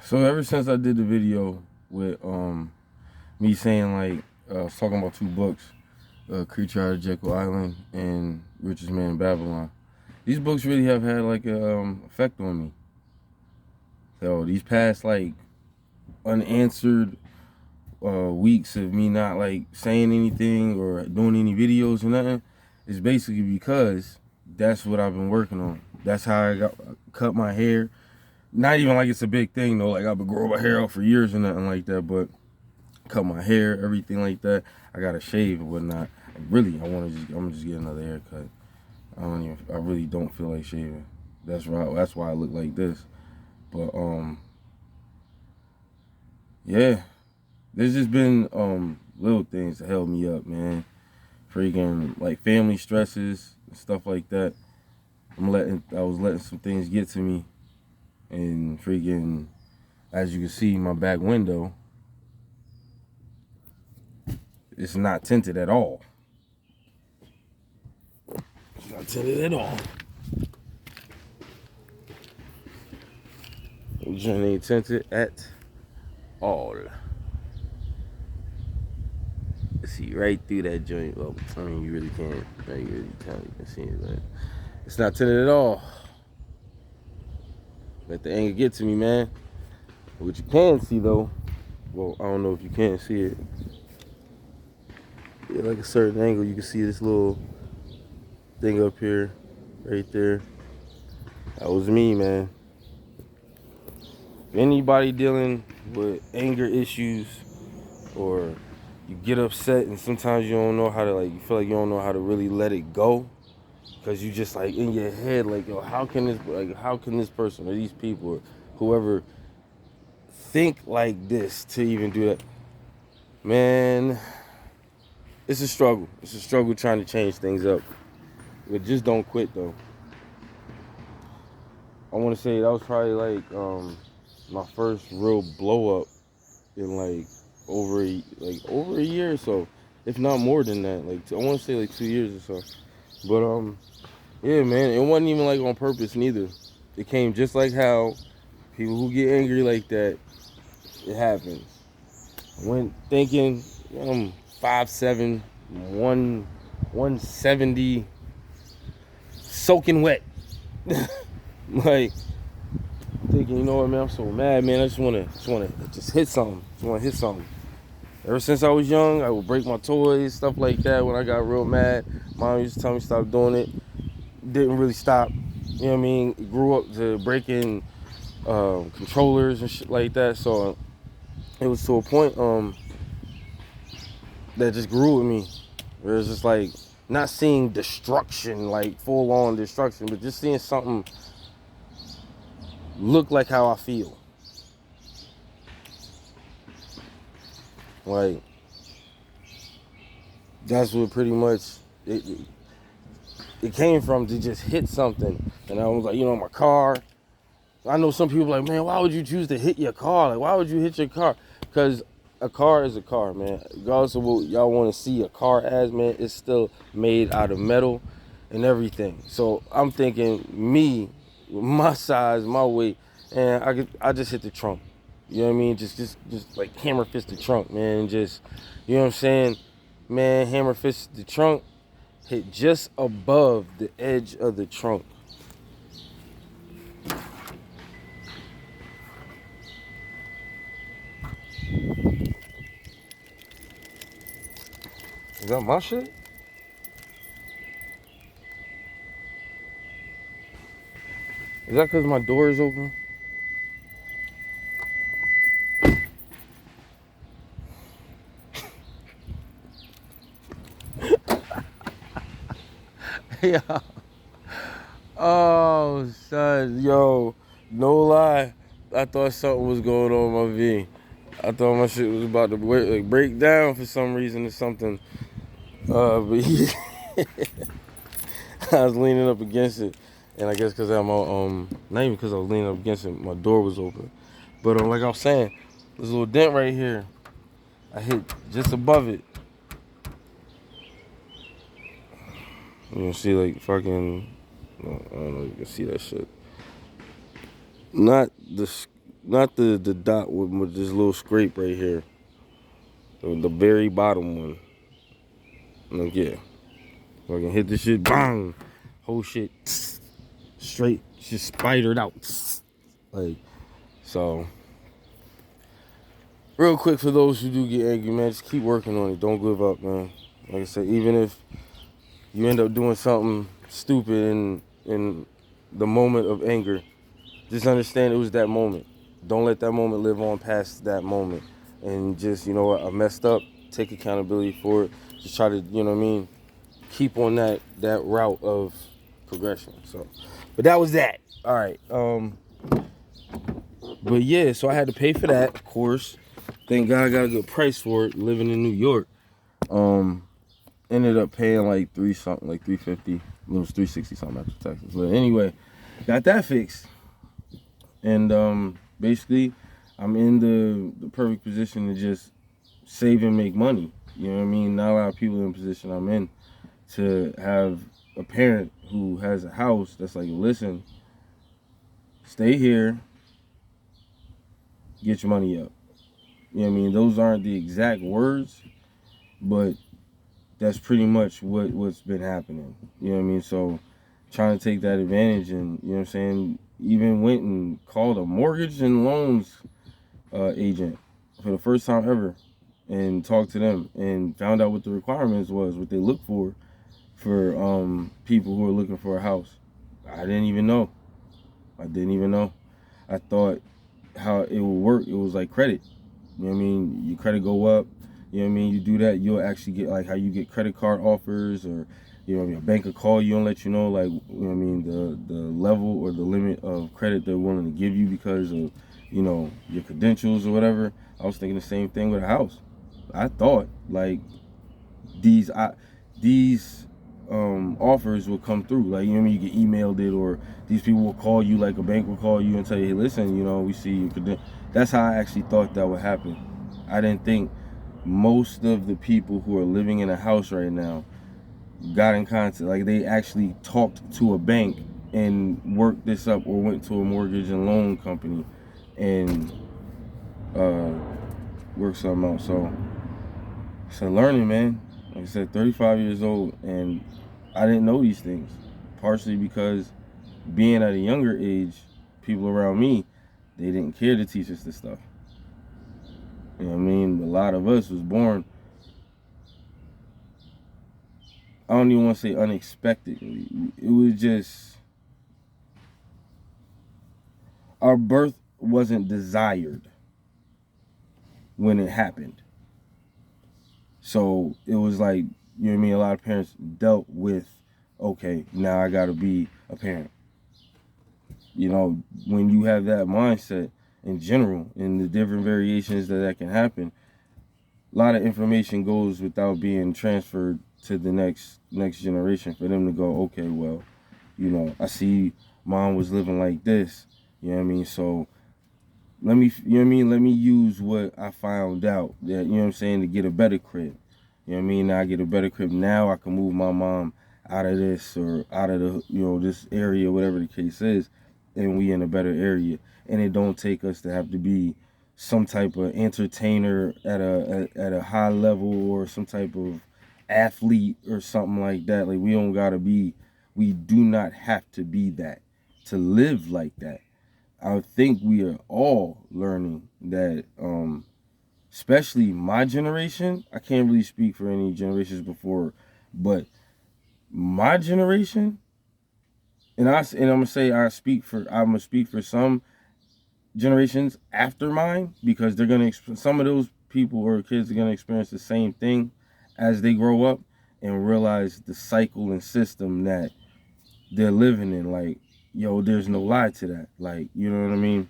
So ever since I did the video with me saying like I was talking about two books, Creature Out of Jekyll Island and Richest Man in Babylon. These books really have had like a effect on me. So these past like unanswered weeks of me not like saying anything or doing any videos or nothing is basically because that's what I've been working on. That's how I cut my hair. Not even like it's a big thing though. Like I've been growing my hair out for years or nothing like that, but cut my hair, everything like that. I gotta shave and whatnot. Really, I'm gonna just get another haircut. I really don't feel like shaving. That's right. That's why I look like this. But yeah, there's just been little things that held me up, man. Freaking like family stresses and stuff like that. I was letting some things get to me, and freaking, as you can see, my back window, it's not tinted at all. It's not tinted at all. The joint ain't tinted at all. See right through that joint. Well, I mean, you really can't. Right, you can see it, but it's not tinted at all. Let the anger get to me, man. What you can see though, well, I don't know if you can see it. Yeah, like a certain angle, you can see this little thing up here, right there. That was me, man. If anybody dealing with anger issues, or you get upset and sometimes you don't know how to, like, you feel like you don't know how to really let it go, because you just like in your head like, yo, how can this person or these people or whoever think like this to even do that? Man, it's a struggle. It's a struggle trying to change things up. But just don't quit though. I want to say that was probably like my first real blow up in like over a year or so, if not more than that. Like I want to say like 2 years or so. But yeah, man, it wasn't even like on purpose neither. It came just like how people who get angry like that, it happens. I went thinking I'm 5'7", 170, soaking wet. Like thinking, you know what, man, I'm so mad, man. I just wanna hit something. Just wanna hit something. Ever since I was young, I would break my toys, stuff like that. When I got real mad, mom used to tell me stop doing it. Didn't really stop. You know what I mean? Grew up to breaking controllers and shit like that. So it was to a point that just grew with me. Where it's just like not seeing destruction, like full on destruction, but just seeing something look like how I feel. Like that's what pretty much it came from, to just hit something. And I was like, my car. I know some people like, man, why would you choose to hit your car? Like, why would you hit your car? Because a car is a car, man. Regardless of what y'all want to see a car as, man, it's still made out of metal and everything. So I'm thinking, me, my size, my weight, and I just hit the trunk. You know what I mean? Just like hammer fist the trunk, man. And just, you know what I'm saying? Man, hammer fist the trunk, hit just above the edge of the trunk. Is that my shit? Is that because my door is open? Yeah. Oh, son, yo, no lie. I thought something was going on with my V. I thought my shit was about to break down for some reason or something. But yeah, I was leaning up against it, and I guess because I'm not even because I was leaning up against it, my door was open. But like I was saying, there's a little dent right here. I hit just above it. You see, like fucking, I don't know if you can see that shit. Not the not the dot with this little scrape right here. The very bottom one. Like, yeah. So I can hit this shit, bang! Whole shit straight, just spidered out. Like, so. Real quick, for those who do get angry, man, just keep working on it. Don't give up, man. Like I said, even if you end up doing something stupid in the moment of anger, just understand it was that moment. Don't let that moment live on past that moment. And just, you know what, I messed up. Take accountability for it. Just try to, you know what I mean, keep on that route of progression. So, but that was that. All right. But yeah, so I had to pay for that, of course. Thank God I got a good price for it. Living in New York, ended up paying like $350. It was $360 something after taxes. But anyway, got that fixed, and basically, I'm in the perfect position to just save and make money. You know what I mean? Not a lot of people in the position I'm in to have a parent who has a house that's like, listen, stay here, get your money up. You know what I mean? Those aren't the exact words, but that's pretty much what's been happening. You know what I mean? So trying to take that advantage, and you know what I'm saying, even went and called a mortgage and loans agent for the first time ever and talked to them and found out what the requirements was, what they look for people who are looking for a house. I didn't even know. I thought how it would work, it was like credit. You know what I mean? Your credit go up. You know what I mean? You do that, you'll actually get like how you get credit card offers, or you know, your bank will call you and let you know, like, you know what I mean, the level or the limit of credit they're willing to give you because of, you know, your credentials or whatever. I was thinking the same thing with a house. I thought like these offers will come through, like, you know what I mean, you get emailed it, or these people will call you, like a bank will call you and tell you, hey, listen, you know, we see you. That's how I actually thought that would happen. I didn't think most of the people who are living in a house right now got in contact, like they actually talked to a bank and worked this up, or went to a mortgage and loan company and worked something out. So learning, man. Like I said, 35 years old, and I didn't know these things, partially because being at a younger age, people around me, they didn't care to teach us this stuff. You know what I mean? A lot of us was born, I don't even want to say unexpectedly. It was just, our birth wasn't desired when it happened. So it was like, you know what I mean, a lot of parents dealt with, okay, now I gotta be a parent. You know, when you have that mindset in general, and the different variations that can happen, a lot of information goes without being transferred to the next generation, for them to go, okay, well, you know, I see mom was living like this, you know what I mean, so let me, you know what I mean, let me use what I found out, that, you know what I'm saying, to get a better crib. You know what I mean? Now I get a better crib. Now I can move my mom out of this, or out of the, you know, this area, whatever the case is, and we in a better area. And it don't take us to have to be some type of entertainer at a high level, or some type of athlete or something like that. Like, we don't gotta be, we do not have to be that to live like that. I think we are all learning that, especially my generation. I can't really speak for any generations before, but my generation, and I'm gonna say I'm gonna speak for some generations after mine, because they're gonna, some of those people or kids are gonna experience the same thing as they grow up and realize the cycle and system that they're living in. Like, yo, there's no lie to that. Like, you know what I mean?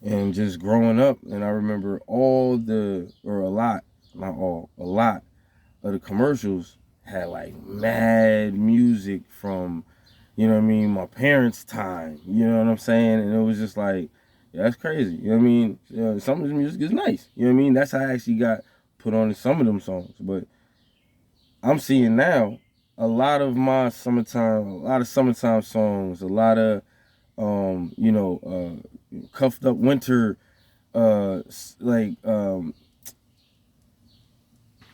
And just growing up, and I remember a lot of the commercials had like mad music from, you know what I mean, my parents' time, you know what I'm saying? And it was just like, yeah, that's crazy. You know what I mean? Some of the music is nice. You know what I mean? That's how I actually got put on in some of them songs. But I'm seeing now a lot of summertime songs, a lot of cuffed up winter, like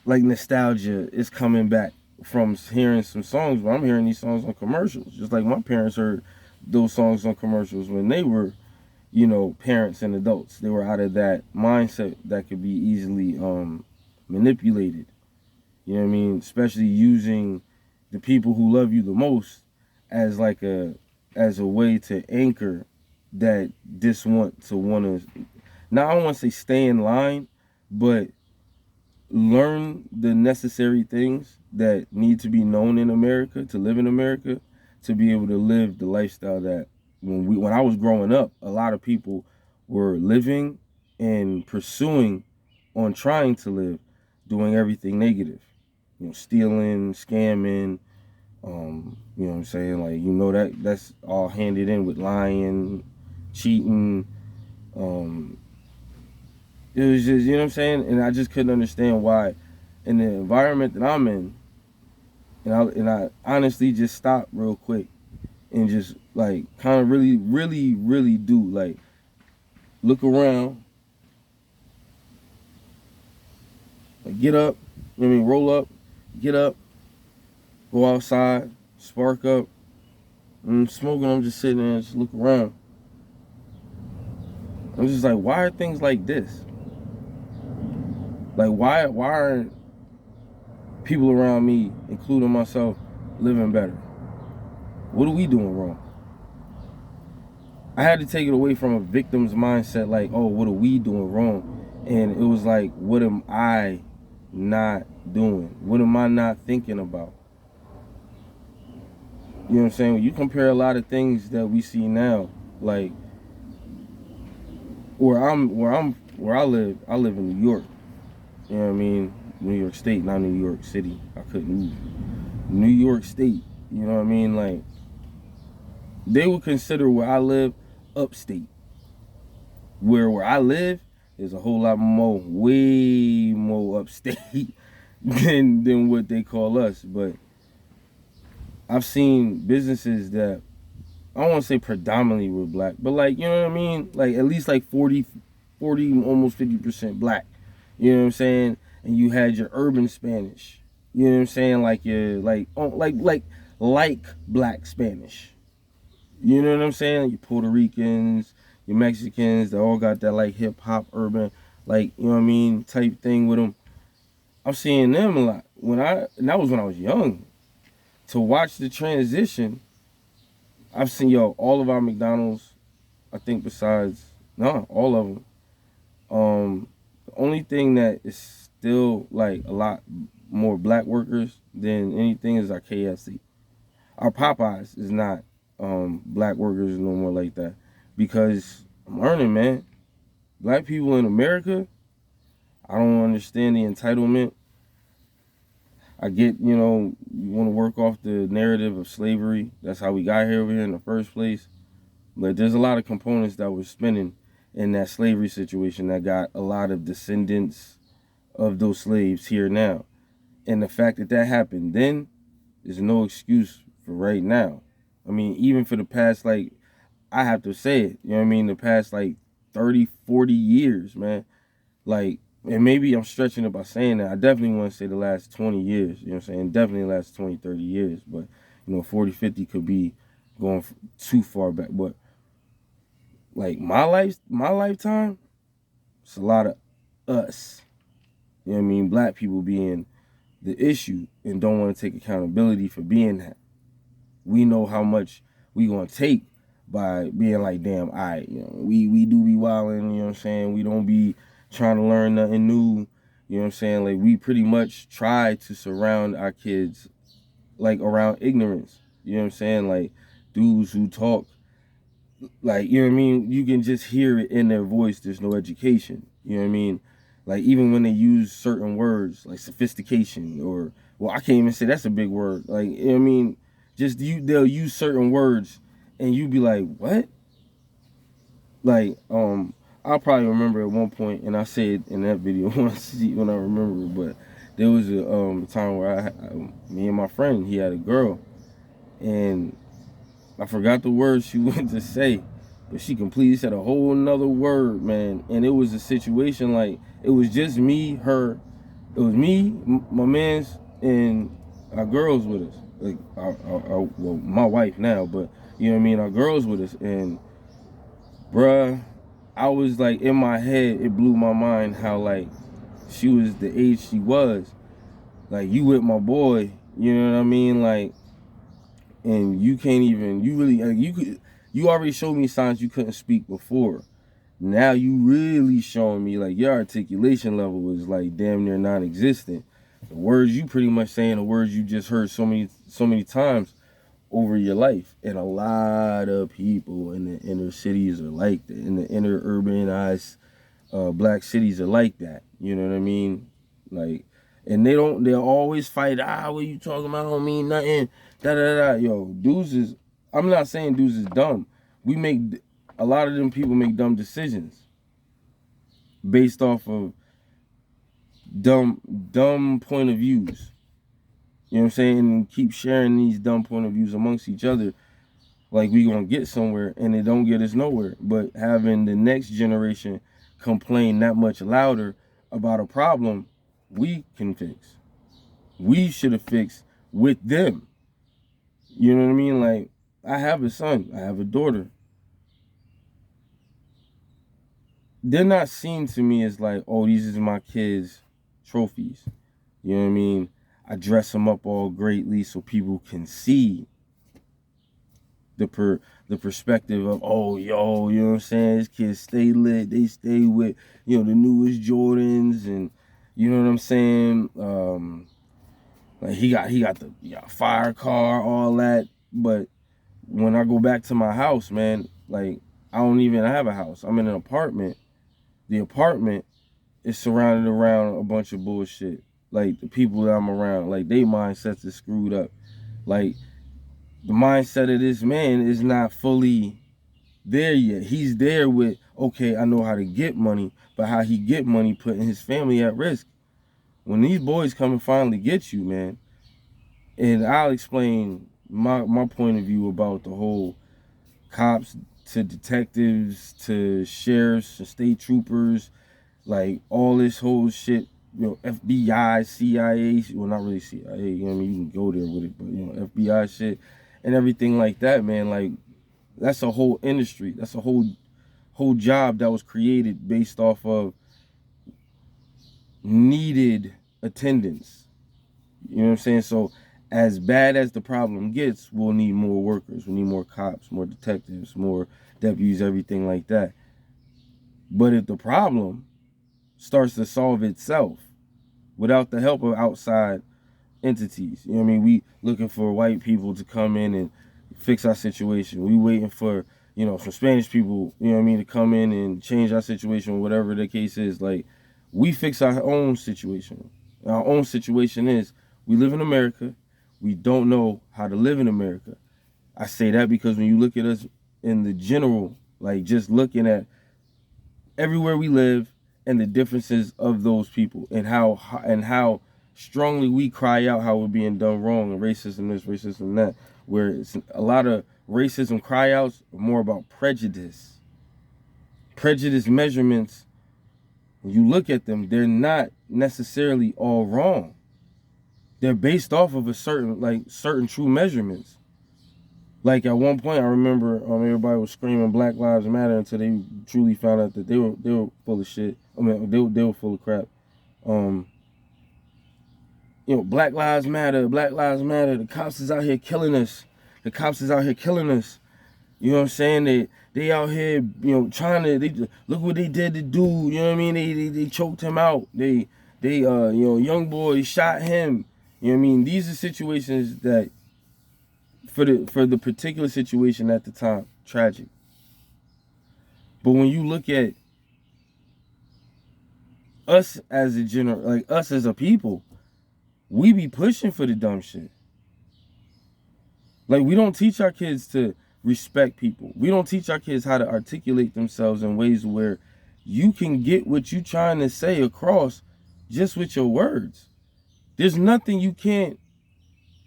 nostalgia is coming back from hearing some songs. But I'm hearing these songs on commercials, just like my parents heard those songs on commercials when they were, parents and adults. They were out of that mindset that could be easily manipulated. You know what I mean? Especially using the people who love you the most as as a way to anchor that want to now I don't want to say stay in line, but learn the necessary things that need to be known in America to live in America, to be able to live the lifestyle that when I was growing up, a lot of people were living and pursuing on trying to live, doing everything negative. Stealing, scamming, you know what I'm saying? Like, that's all handed in with lying, cheating. It was just, you know what I'm saying? And I just couldn't understand why in the environment that I'm in, and I honestly just stopped real quick and just like kind of really, really, really do like look around, like get up, you know what I mean, roll up, get up, go outside, spark up. I'm smoking, I'm just sitting there and just look around. I'm just like, why are things like this? Like, why aren't people around me, including myself, living better? What are we doing wrong? I had to take it away from a victim's mindset, like, oh, what are we doing wrong? And it was like, what am I not doing? What am I not thinking about? You know what I'm saying? When you compare a lot of things that we see now, like where I live in New York. You know what I mean? New York State, not New York City. I couldn't move. New York State, you know what I mean? Like, they would consider where I live upstate. Where I live is a whole lot more, way more upstate than what they call us. But I've seen businesses that, I don't want to say predominantly were black, but like, you know what I mean? Like, at least like 40, almost 50% black. You know what I'm saying? And you had your urban Spanish. You know what I'm saying? Like your like black Spanish. You know what I'm saying? Your Puerto Ricans, your Mexicans, they all got that like hip hop urban, like, you know what I mean, type thing with them. I'm seeing them a lot. And that was when I was young. To watch the transition, I've seen all of our McDonald's, I think all of them. The only thing that is still like a lot more black workers than anything is our KFC. Our Popeyes is not black workers no more like that, because I'm learning, man. Black people in America, I don't understand the entitlement. I get, you want to work off the narrative of slavery. That's how we got here over here in the first place. But there's a lot of components that were spinning in that slavery situation that got a lot of descendants of those slaves here now. And the fact that happened then is no excuse for right now. I mean, even for the past, like, I have to say it, you know what I mean, the past, like, 30, 40 years, man. Like, and maybe I'm stretching it by saying that. I definitely want to say the last 20 years, you know what I'm saying? Definitely the last 20, 30 years. But, 40, 50 could be going too far back. But, like, my lifetime, it's a lot of us. You know what I mean? Black people being the issue and don't want to take accountability for being that. We know how much we gonna take by being like, damn, all right, we do be wilding, you know what I'm saying? We don't be trying to learn nothing new, you know what I'm saying? Like, we pretty much try to surround our kids, like, around ignorance, you know what I'm saying? Like, dudes who talk, like, you know what I mean? You can just hear it in their voice. There's no education, you know what I mean? Like, even when they use certain words, like sophistication, or, well, I can't even say that's a big word. Like, you know what I mean? Just they'll use certain words, and you be like, what? Like, I'll probably remember at one point, and I said in that video when I remember, but there was a time where me and my friend, he had a girl, and I forgot the words she wanted to say, But she completely said a whole nother word, man. And it was a situation like, it was just me, her. It was me, my mans, and our girls with us. Like, well, my wife now, but you know what I mean? Our girls with us. And, bruh, I was like, in my head, it blew my mind how, like, she was the age she was. Like, you with my boy, you know what I mean? Like, and you can't even, you really, like, you already showed me signs you couldn't speak before. Now you really showing me, like, your articulation level is like damn near non-existent. The words you pretty much saying the words you just heard so many times over your life. And a lot of people in the inner cities are like that. In the inner urbanized black cities are like that. You know what I mean? Like, and they'll always fight, what you talking about? I don't mean nothing. Da da da. Yo, dudes is, I'm not saying dudes is dumb. A lot of them people make dumb decisions based off of dumb point of views. You know what I'm saying? And keep sharing these dumb point of views amongst each other like we gonna get somewhere, and it don't get us nowhere. But having the next generation complain that much louder about a problem we can fix. We should have fixed with them. You know what I mean? Like, I have a son, I have a daughter. They're not seen to me as like, oh, these is my kids' trophies. You know what I mean? I dress them up all greatly so people can see the perspective of, oh, yo, you know what I'm saying? These kids stay lit. They stay with, you know, the newest Jordans, and you know what I'm saying? Like, he got a fire car, all that. But when I go back to my house, man, like, I don't even have a house. I'm in an apartment. The apartment is surrounded around a bunch of bullshit. Like, the people that I'm around, like, they mindsets is screwed up. Like, the mindset of this man is not fully there yet. He's there with, okay, I know how to get money, but how he get money putting his family at risk. When these boys come and finally get you, man, and I'll explain my point of view about the whole cops to detectives to sheriffs to state troopers, like all this whole shit, you know, FBI, CIA, well, not really CIA, you know what I mean, you can go there with it, but you know, FBI shit and everything like that, man. Like, that's a whole industry. That's a whole job that was created based off of needed attendance. You know what I'm saying? So as bad as the problem gets, we'll need more workers. We need more cops, more detectives, more deputies, everything like that. But if the problem starts to solve itself without the help of outside entities, you know what I mean? We looking for white people to come in and fix our situation. We waiting for, you know, some Spanish people, you know what I mean, to come in and change our situation, whatever the case is. Like, we fix our own situation. Our own situation is, we live in America. We don't know how to live in America. I say that because when you look at us in the general, like, just looking at everywhere we live and the differences of those people and how strongly we cry out how we're being done wrong, and racism this, racism that, where it's a lot of racism cry outs are more about prejudice. Prejudice measurements, when you look at them, they're not necessarily all wrong. They're based off of a certain true measurements. Like, at one point, I remember everybody was screaming Black Lives Matter until they truly found out that they were full of shit. I mean, they were full of crap. You know, Black Lives Matter, Black Lives Matter. The cops is out here killing us. The cops is out here killing us. You know what I'm saying? They out here, you know, trying to. Look what they did to dude. You know what I mean? They choked him out. They you know, young boy shot him. You know what I mean? These are situations that, for the particular situation at the time, tragic. But when you look at us as us as a people, we be pushing for the dumb shit. Like, we don't teach our kids to respect people. We don't teach our kids how to articulate themselves in ways where you can get what you trying to say across just with your words. There's nothing you can't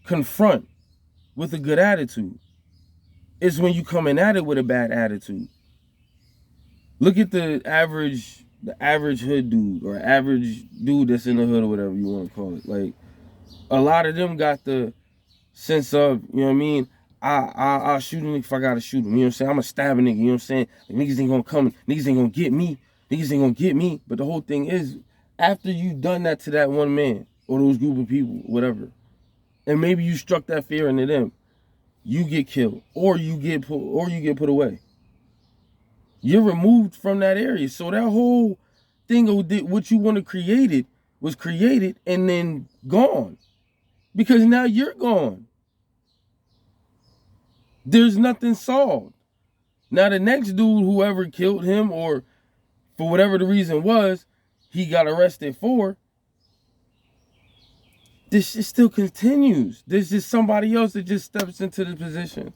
confront with a good attitude. It's when you coming at it with a bad attitude. Look at the average hood dude or average dude that's in the hood or whatever you want to call it. Like a lot of them got the sense of, you know what I mean? I'll shoot him if I gotta shoot him. You know what I'm saying? I'm gonna stab a nigga. You know what I'm saying? Like, niggas ain't gonna come. Niggas ain't gonna get me. Niggas ain't gonna get me. But the whole thing is, after you've done that to that one man or those group of people, whatever, and maybe you struck that fear into them, you get killed or you get put away. You're removed from that area. So that whole thing of what you want to create it was created and then gone because now you're gone. There's nothing solved. Now the next dude, whoever killed him or for whatever the reason was, he got arrested for, this shit still continues. There's just somebody else that just steps into the position.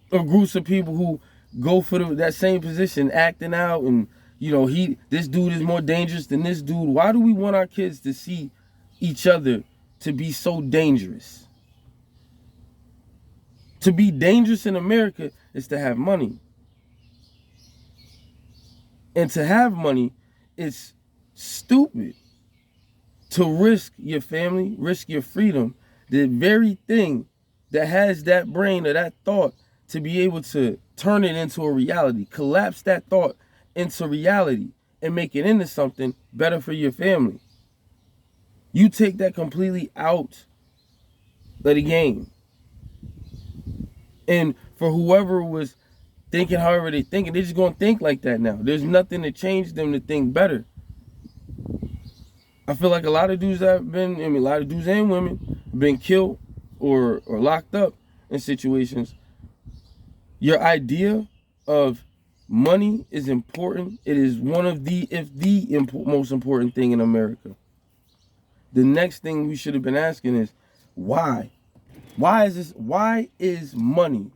Or groups of people who go for that same position, acting out and, you know, this dude is more dangerous than this dude. Why do we want our kids to see each other to be so dangerous? To be dangerous in America is to have money. And to have money, it's stupid to risk your family, risk your freedom, the very thing that has that brain or that thought to be able to turn it into a reality, collapse that thought into reality and make it into something better for your family. You take that completely out of the game. And for whoever was thinking however they thinking, they're just going to think like that now. There's nothing to change them to think better. I feel like a lot of dudes a lot of dudes and women have been killed or locked up in situations. Your idea of money is important. It is one of the most important thing in America. The next thing we should have been asking is why? Why is money,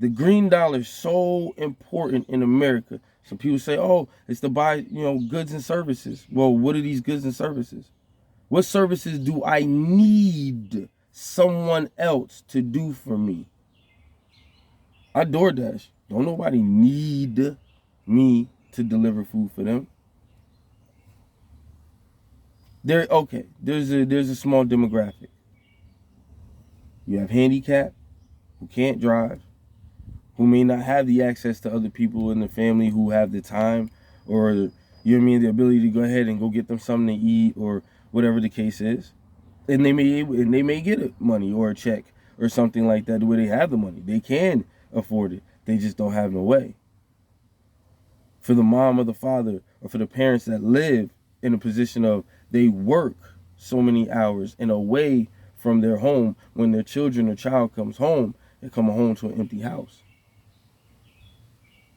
the green dollar, so important in America? Some people say, oh, it's to buy, goods and services. Well, what are these goods and services? What services do I need someone else to do for me? I DoorDash. Don't nobody need me to deliver food for them. There's a small demographic. You have handicapped who can't drive, who may not have the access to other people in the family who have the time or, the ability to go ahead and go get them something to eat or whatever the case is. And they may get money or a check or something like that where they have the money. They can afford it. They just don't have no way. For the mom or the father or for the parents that live in a position of they work so many hours and away from their home, when their children or child comes home, they come home to an empty house.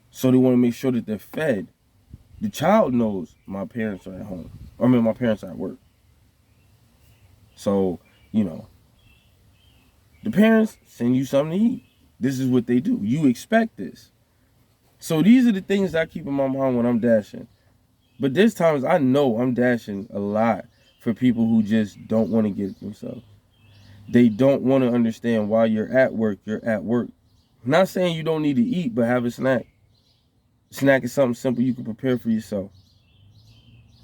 So they want to make sure that they're fed. The child knows my parents are at home. My parents are at work. So, the parents send you something to eat. This is what they do. You expect this. So these are the things I keep in my mind when I'm dashing. But there's times I know I'm dashing a lot for people who just don't want to get it themselves. They don't want to understand why you're at work. I'm not saying you don't need to eat, but have a snack. Snack is something simple you can prepare for yourself.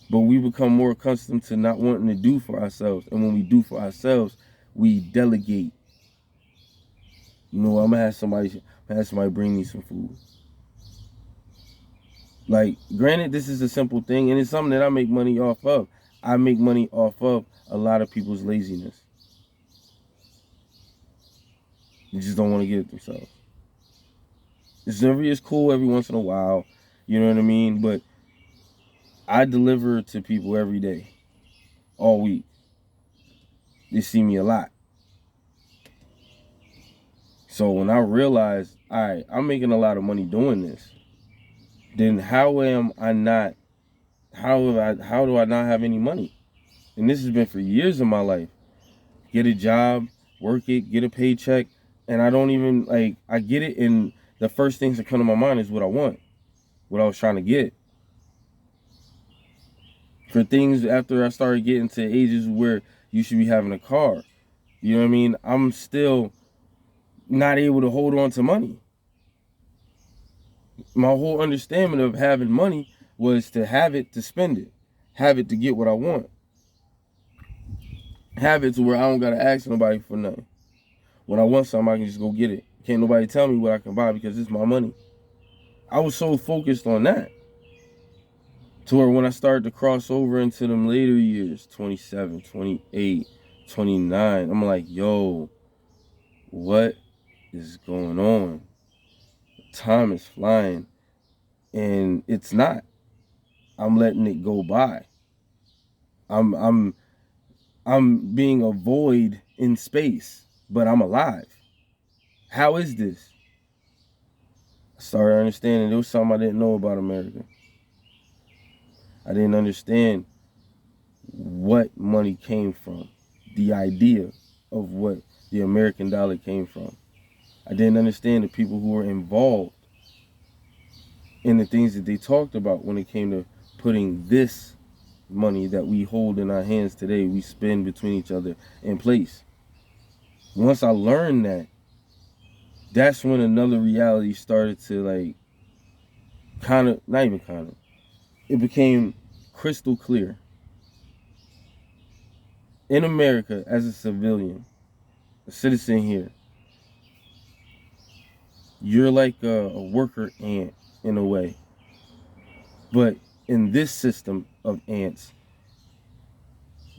But we become more accustomed to not wanting to do for ourselves. And when we do for ourselves, we delegate. I'm gonna have somebody bring me some food. Like, granted, this is a simple thing, and it's something that I make money off of. I make money off of a lot of people's laziness. They just don't want to get it themselves. It's cool every once in a while, you know what I mean? But I deliver to people every day, all week. They see me a lot. So when I realize, all right, I'm making a lot of money doing this, then how do I not have any money? And this has been for years of my life. Get a job, work it, get a paycheck, and I don't even, I get it, and the first things that come to my mind is what I want, what I was trying to get. For things after I started getting to ages where you should be having a car, you know what I mean? I'm still not able to hold on to money. My whole understanding of having money was to have it to spend it, have it to get what I want, have it to where I don't gotta ask nobody for nothing. When I want something, I can just go get it. Can't nobody tell me what I can buy because it's my money. I was so focused on that to where when I started to cross over into them later years, 27, 28, 29, I'm like, yo, what is going on? Time is flying, and it's not. I'm letting it go by. I'm being a void in space, but I'm alive. How is this? I started understanding there was something I didn't know about America. I didn't understand what money came from, the idea of what the American dollar came from. I didn't understand the people who were involved in the things that they talked about when it came to putting this money that we hold in our hands today, we spend between each other, in place. Once I learned that, that's when another reality started to like it became crystal clear. In America, as a civilian, a citizen here, you're like a worker ant in a way. But in this system of ants,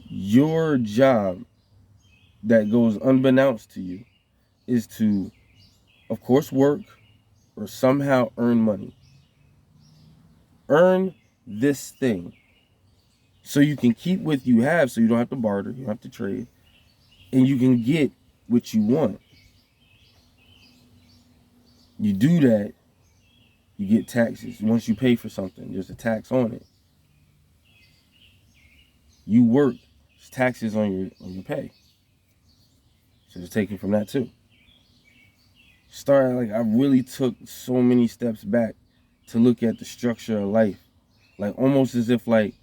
your job that goes unbeknownst to you is to, of course, work or somehow earn money. Earn this thing so you can keep what you have, so you don't have to barter, you don't have to trade, and you can get what you want. You do that, you get taxes. Once you pay for something, there's a tax on it. You work, there's taxes on your pay. So it's taken from that too. I really took so many steps back to look at the structure of life. Like almost as if like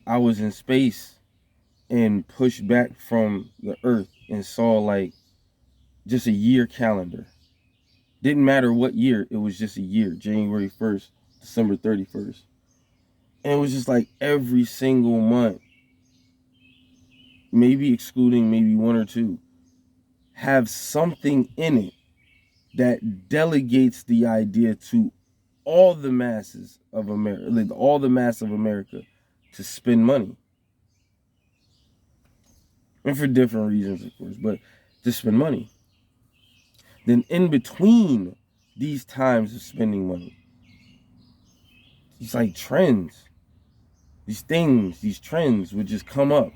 I was in space and pushed back from the earth and saw like just a year calendar. Didn't matter what year, it was just a year. January 1st, December 31st. And it was just like every single month, maybe excluding maybe one or two, have something in it that delegates the idea to all the masses of America, like all the mass of America, to spend money. And for different reasons, of course, but to spend money. Then in between these times of spending money, these like trends, these trends would just come up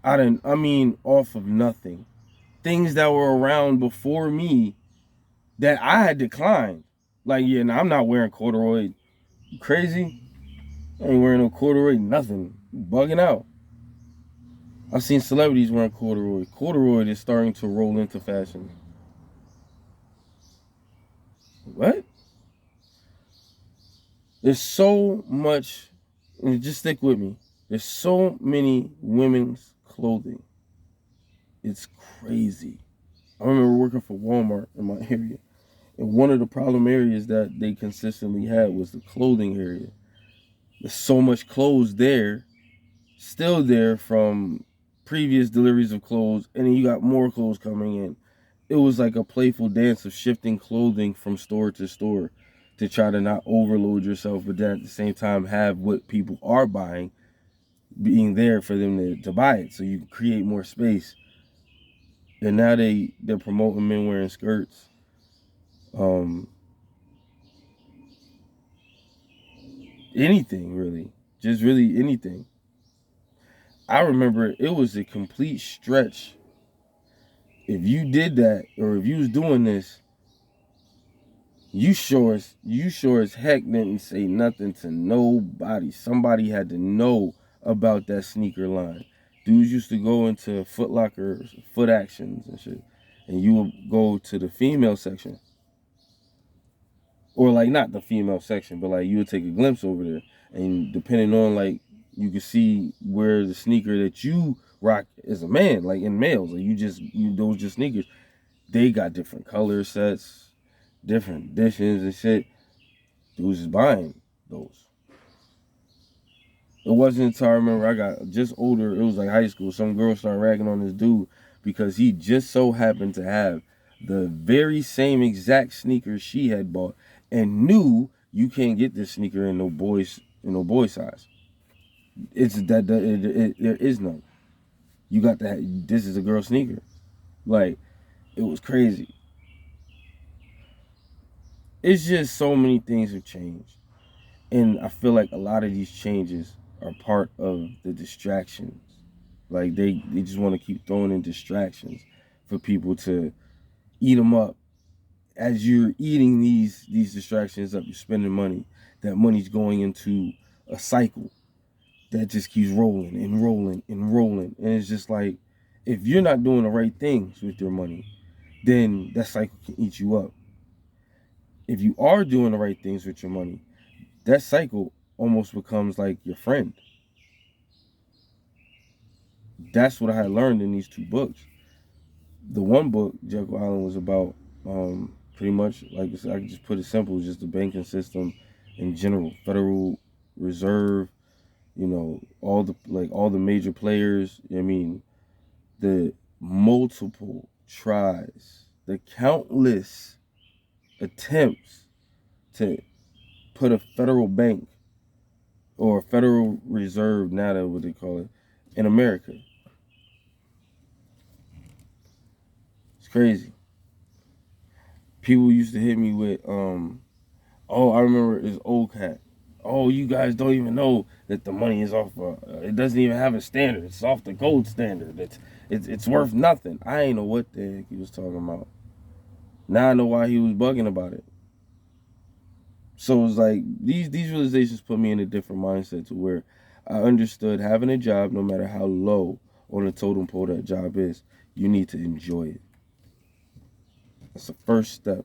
off of nothing. Things that were around before me that I had declined. Like, yeah, now I'm not wearing corduroy. You crazy? I ain't wearing no corduroy, nothing. Bugging out. I've seen celebrities wearing corduroy. Corduroy is starting to roll into fashion. What? There's so much, and just stick with me. There's so many women's clothing. It's crazy. I remember working for Walmart in my area. And one of the problem areas that they consistently had was the clothing area. There's so much clothes there, still there from previous deliveries of clothes, and then you got more clothes coming in. It was like a playful dance of shifting clothing from store to store to try to not overload yourself, but then at the same time have what people are buying being there for them to buy it, so you can create more space. And now they're promoting men wearing skirts. Anything really, just really anything. I remember it was a complete stretch. If you did that, or if you was doing this, you sure as heck didn't say nothing to nobody. Somebody had to know about that sneaker line. Dudes used to go into Foot Locker, Foot Actions and shit, and you would go to the female section. Or like not the female section, but like you would take a glimpse over there, and depending on like you could see where the sneaker that you rock as a man, like in males, like those just sneakers, they got different color sets, different editions and shit. Dudes is buying those. It wasn't until I remember I got just older, it was like high school, some girl started ragging on this dude because he just so happened to have the very same exact sneakers she had bought and knew you can't get this sneaker in no boy size. It's that there is none. You got that. This is a girl sneaker. Like, it was crazy. It's just so many things have changed, and I feel like a lot of these changes are part of the distractions. Like they just want to keep throwing in distractions for people to eat them up. As you're eating these distractions up, you're spending money. That money's going into a cycle that just keeps rolling and rolling and rolling. And it's just like, if you're not doing the right things with your money, then that cycle can eat you up. If you are doing the right things with your money, that cycle almost becomes like your friend. That's what I had learned in these two books. The one book, Jekyll Island, was about pretty much, like I said, I can just put it simple, just the banking system in general, Federal Reserve, you know, all the major players. I mean, the multiple tries, the countless attempts to put a federal bank or a Federal Reserve, now that what they call it, in America. It's crazy. People used to hit me with, oh, I remember this old cat. Oh, you guys don't even know that the money is off. It doesn't even have a standard. It's off the gold standard. It's worth nothing. I ain't know what the heck he was talking about. Now I know why he was bugging about it. So it's like these realizations put me in a different mindset to where I understood having a job, no matter how low on the totem pole that job is, you need to enjoy it. That's the first step.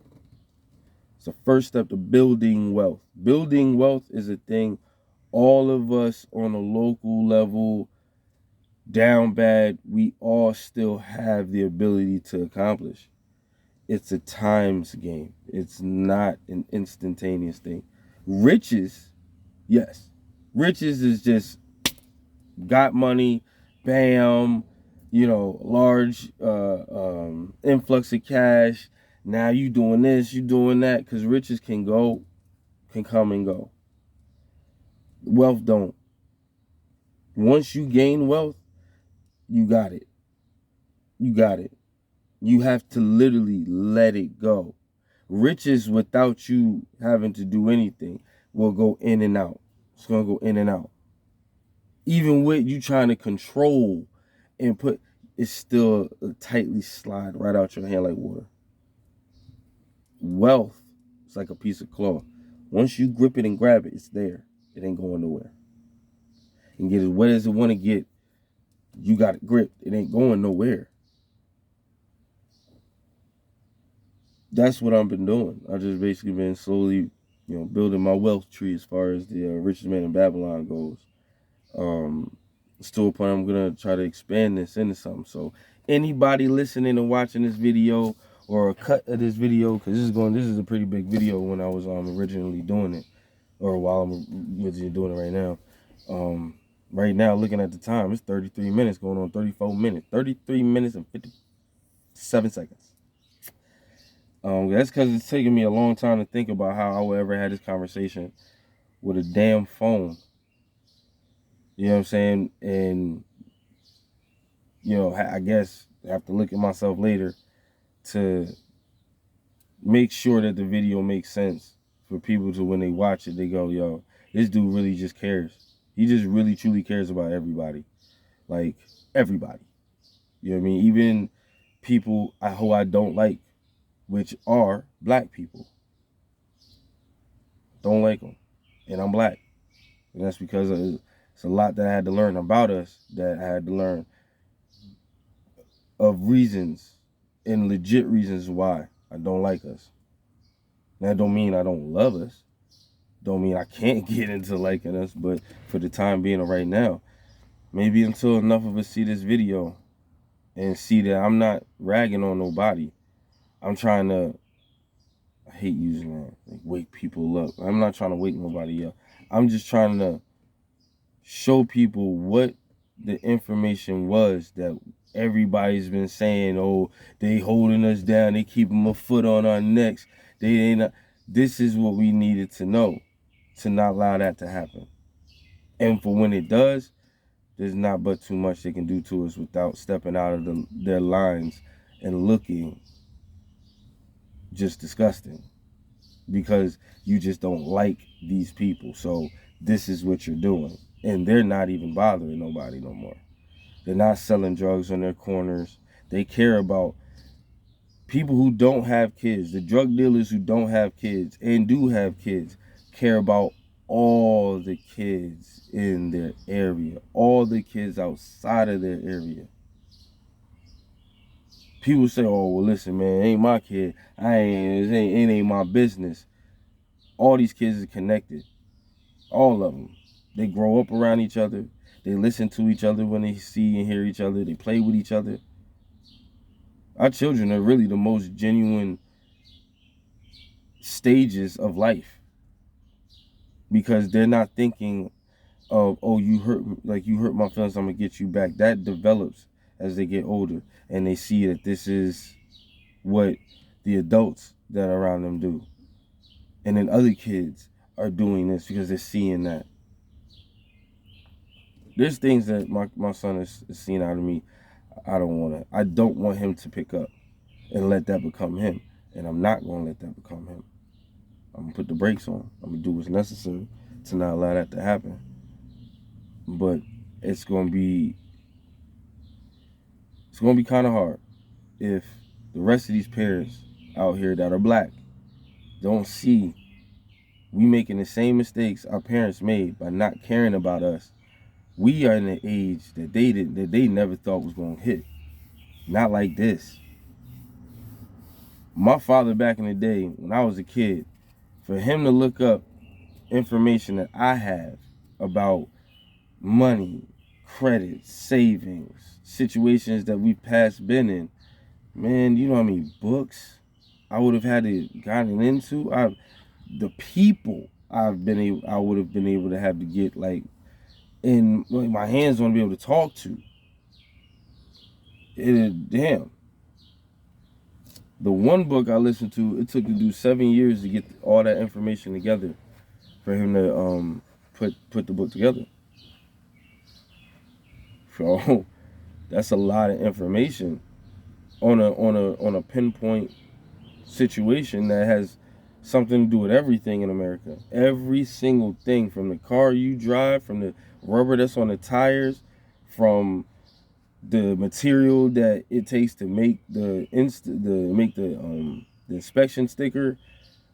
It's the first step to building wealth. Building wealth is a thing all of us on a local level, down bad, we all still have the ability to accomplish. It's a times game. It's not an instantaneous thing. Riches, yes. Riches is just got money, bam, you know, large influx of cash. Now you doing this, you doing that, because riches can come and go. Wealth don't. Once you gain wealth, you got it. You got it. You have to literally let it go. Riches without you having to do anything will go in and out. It's going to go in and out. Even with you trying to control and put, it's still tightly slide right out your hand like water. Wealth is like a piece of cloth. Once you grip it and grab it, it's there. It ain't going nowhere. And get as wet as it want to get, you got it gripped. It ain't going nowhere. That's what I've been doing. I've just basically been slowly, you know, building my wealth tree as far as the richest man in Babylon goes. Still a point I'm gonna try to expand this into something. So anybody listening and watching this video or a cut of this video, because this is a pretty big video when I was originally doing it, or while I'm originally doing it right now. Right now, looking at the time, it's 33 minutes going on 34 minutes. 33 minutes and 57 seconds. That's because it's taking me a long time to think about how I would ever have this conversation with a damn phone. You know what I'm saying? And, you know, I guess I have to look at myself later to make sure that the video makes sense for people to, when they watch it, they go, yo, this dude really just cares. He just really, truly cares about everybody. Like, everybody. You know what I mean? Even people who I don't like, which are black people. Don't like them. And I'm black. And that's because it's a lot that I had to learn about us, that I had to learn of reasons and legit reasons why I don't like us. That don't mean I don't love us. Don't mean I can't get into liking us, but for the time being or right now, maybe until enough of us see this video and see that I'm not ragging on nobody. I'm trying to hate using that. Like, wake people up. I'm not trying to wake nobody up. I'm just trying to show people what the information was that everybody's been saying. Oh, they holding us down. They keeping a foot on our necks. They ain't. This is what we needed to know, to not allow that to happen. And for when it does, there's not but too much they can do to us without stepping out of their lines and looking just disgusting, because you just don't like these people. So this is what you're doing. And they're not even bothering nobody no more. They're not selling drugs on their corners. They care about people who don't have kids. The drug dealers who don't have kids and do have kids care about all the kids in their area, all the kids outside of their area. People say, oh, well, listen, man, it ain't my kid. It ain't my business. All these kids are connected. All of them. They grow up around each other. They listen to each other when they see and hear each other. They play with each other. Our children are really the most genuine stages of life, because they're not thinking of, oh, you hurt my feelings, I'm gonna get you back. That develops as they get older and they see that this is what the adults that are around them do. And then other kids are doing this because they're seeing that. There's things that my son has seen out of me. I don't want him to pick up and let that become him. And I'm not going to let that become him. I'm going to put the brakes on. I'm going to do what's necessary to not allow that to happen. But it's going to be kind of hard if the rest of these parents out here that are black don't see we making the same mistakes our parents made by not caring about us. We are in an age that they never thought was going to hit. Not like this. My father back in the day, when I was a kid, for him to look up information that I have about money, credit, savings, situations that we've past been in, man, you know how many books I would have had to gotten into? The people I would have been able to have to get in my hands on to be able to talk to. Damn. The one book I listened to, it took to do 7 years to get all that information together for him to put the book together. So that's a lot of information on a pinpoint situation that has something to do with everything in America. Every single thing, from the car you drive, from the rubber that's on the tires, from the material that it takes to make the inspection sticker,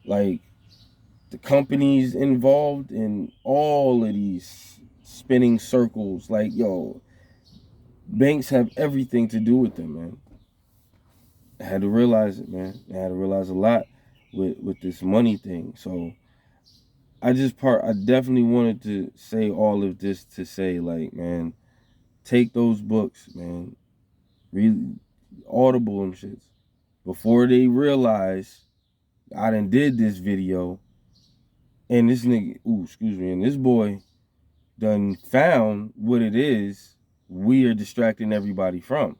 like the companies involved in all of these spinning circles. Like, yo, banks have everything to do with them, man. I had to realize it, man. I had to realize a lot with this money thing. So I definitely wanted to say all of this to say, like, man, take those books, man. Read Audible them shits before they realize I done did this video and this nigga, and this boy done found what it is we are distracting everybody from.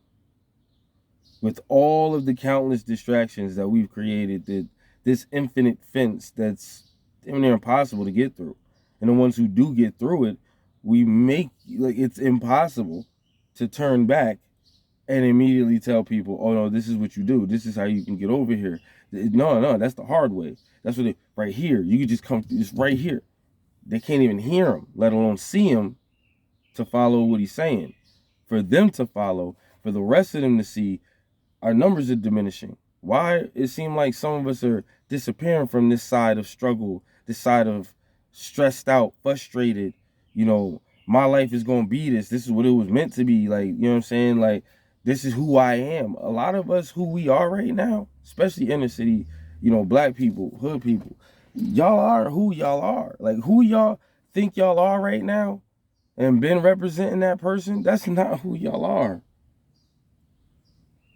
With all of the countless distractions that we've created, this infinite fence that's damn near impossible to get through. And the ones who do get through it, we make it's impossible to turn back and immediately tell people, oh no, this is what you do. This is how you can get over here. No, that's the hard way. That's what right here. You can just come through this right here. They can't even hear him, let alone see him to follow what he's saying. For them to follow, for the rest of them to see, our numbers are diminishing. Why? It seems like some of us are disappearing from this side of struggle, this side of stressed out, frustrated. You know, my life is going to be this. This is what it was meant to be. Like, you know what I'm saying? Like, this is who I am. A lot of us, who we are right now, especially inner city, black people, hood people, y'all are who y'all are. Like, who y'all think y'all are right now and been representing that person, that's not who y'all are.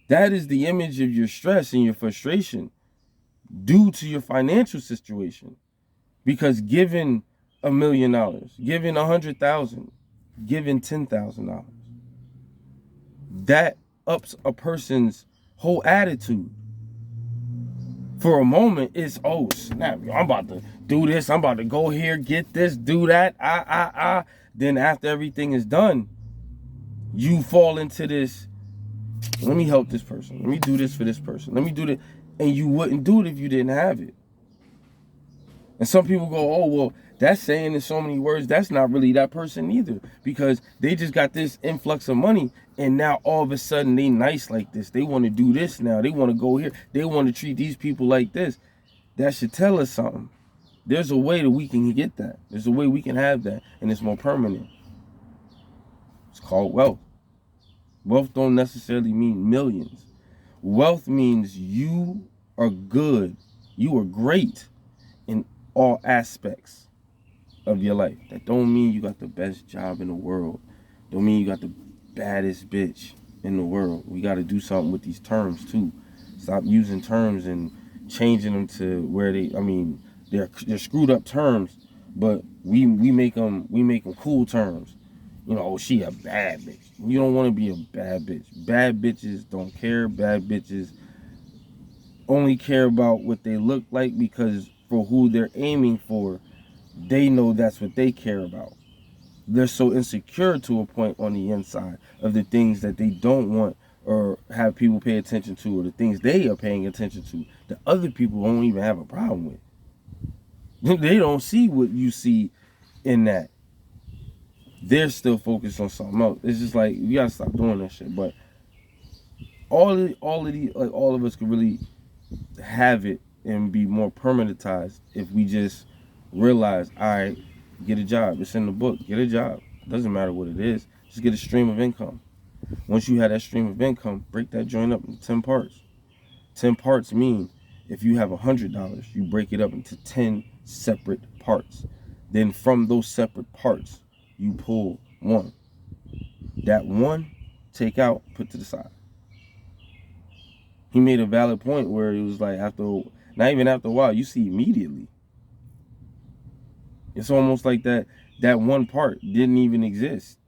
That is the image of your stress and your frustration. due to your financial situation. Because giving $1 million, giving 100,000, giving $10,000, that ups a person's whole attitude. For a moment, it's, oh snap, I'm about to do this, I'm about to go here, get this, do that, Then after everything is done, you fall into this, let me help this person, let me do this for this person, let me do that, and you wouldn't do it if you didn't have it. And some people go, oh, well, that's saying in so many words, that's not really that person either, because they just got this influx of money, and now all of a sudden they nice like this. They want to do this now. They want to go here. They want to treat these people like this. That should tell us something. There's a way that we can get that. There's a way we can have that, and it's more permanent. It's called wealth. Wealth don't necessarily mean millions. Wealth means you are good. You are great in all aspects of your life. That don't mean you got the best job in the world. Don't mean you got the baddest bitch in the world. We got to do something with these terms too. Stop using terms and changing them to where they're screwed up terms, but we make them cool terms. You know, oh, she a bad bitch. You don't want to be a bad bitch. Bad bitches don't care. Bad bitches only care about what they look like, because for who they're aiming for, they know that's what they care about. They're so insecure to a point on the inside of the things that they don't want or have people pay attention to, or the things they are paying attention to that other people don't even have a problem with. They don't see what you see in that. They're still focused on something else. It's just like, you gotta stop doing that shit. But all of these, like, all of us could really have it and be more permanentized if we just realize, all right, get a job. It's in the book. Get a job. Doesn't matter what it is. Just get a stream of income. Once you have that stream of income, break that joint up into 10 parts. 10 parts mean if you have $100, you break it up into 10 separate parts. Then from those separate parts, you pull one. That one, take out, put to the side. He made a valid point where it was like, not even after a while, you see immediately. It's almost like that one part didn't even exist.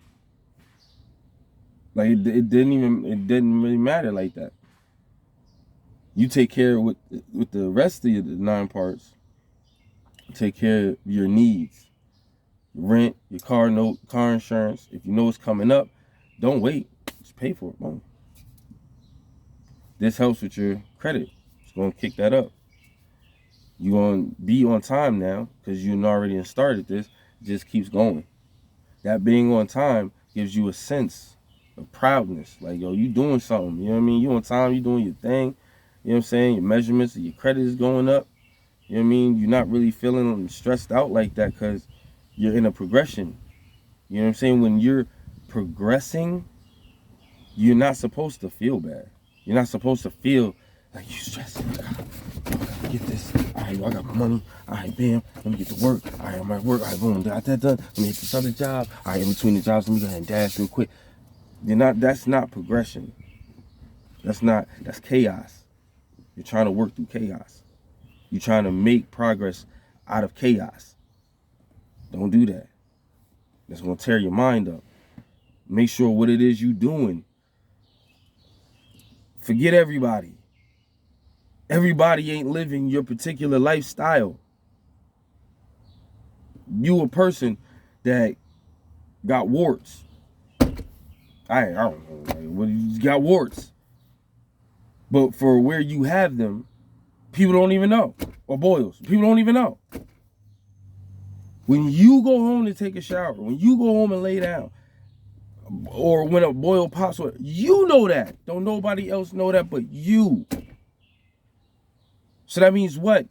Like it didn't really matter like that. You take care with the rest of the 9 parts. Take care of your needs. Rent, your car note, car insurance. If you know it's coming up, don't wait. Just pay for it. Boom. This helps with your credit. It's going to kick that up. You're going to be on time now because you already started this. It just keeps going. That being on time gives you a sense of proudness. Like, yo, you doing something. You know what I mean? You on time. You doing your thing. You know what I'm saying? Your measurements of your credit is going up. You know what I mean? You're not really feeling stressed out like that because you're in a progression. You know what I'm saying? When you're progressing, you're not supposed to feel bad. You're not supposed to feel like you stressed. Get this. All right, I got my money. All right, bam. Let me get to work. All right, I'm at work. All right, boom. Got that done. Let me hit this other job. All right, in between the jobs, let me go ahead and dash real quick. That's not progression. That's chaos. You're trying to work through chaos. You're trying to make progress out of chaos. Don't do that. That's going to tear your mind up. Make sure what it is you're doing. Forget everybody. Everybody ain't living your particular lifestyle. You a person that got warts. I don't know. Well, you got warts. But for where you have them, people don't even know. Or boils. People don't even know. When you go home to take a shower, when you go home and lay down, or when a boil pops, you know that. Don't nobody else know that but you. So that means what?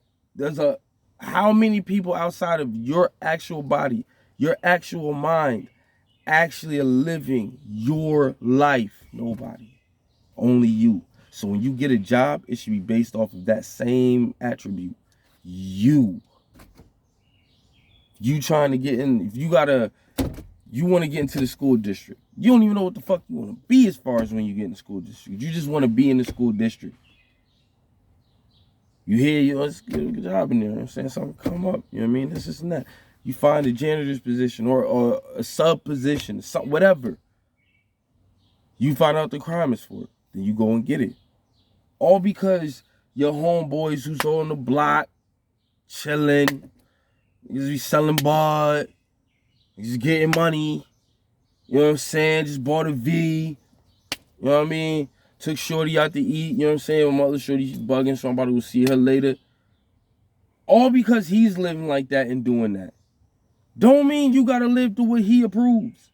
How many people outside of your actual body, your actual mind, actually are living your life? Nobody. Only you. So when you get a job, it should be based off of that same attribute. You trying to get in, if you want to get into the school district. You don't even know what the fuck you want to be as far as when you get in the school district. You just want to be in the school district. You hear, it's good job in there. You know what I'm saying? Something come up. You know what I mean? This and that. You find a janitor's position or a sub position, whatever. You find out the crime is for it. Then you go and get it. All because your homeboys who's on the block, chilling, niggas be selling bud, niggas getting money. You know what I'm saying? Just bought a V. You know what I mean? Took Shorty out to eat. You know what I'm saying? My mother Shorty, she's bugging, so I'm about to go see her later. All because he's living like that and doing that. Don't mean you gotta live to what he approves.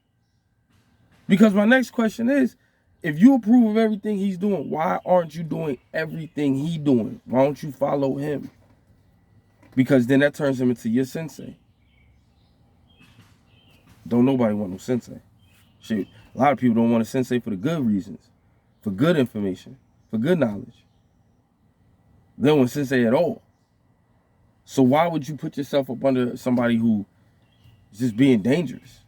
Because my next question is, if you approve of everything he's doing, why aren't you doing everything he's doing? Why don't you follow him? Because then that turns him into your sensei. Don't nobody want no sensei. Shit, a lot of people don't want a sensei for the good reasons, for good information, for good knowledge. They don't want sensei at all. So why would you put yourself up under somebody who is just being dangerous?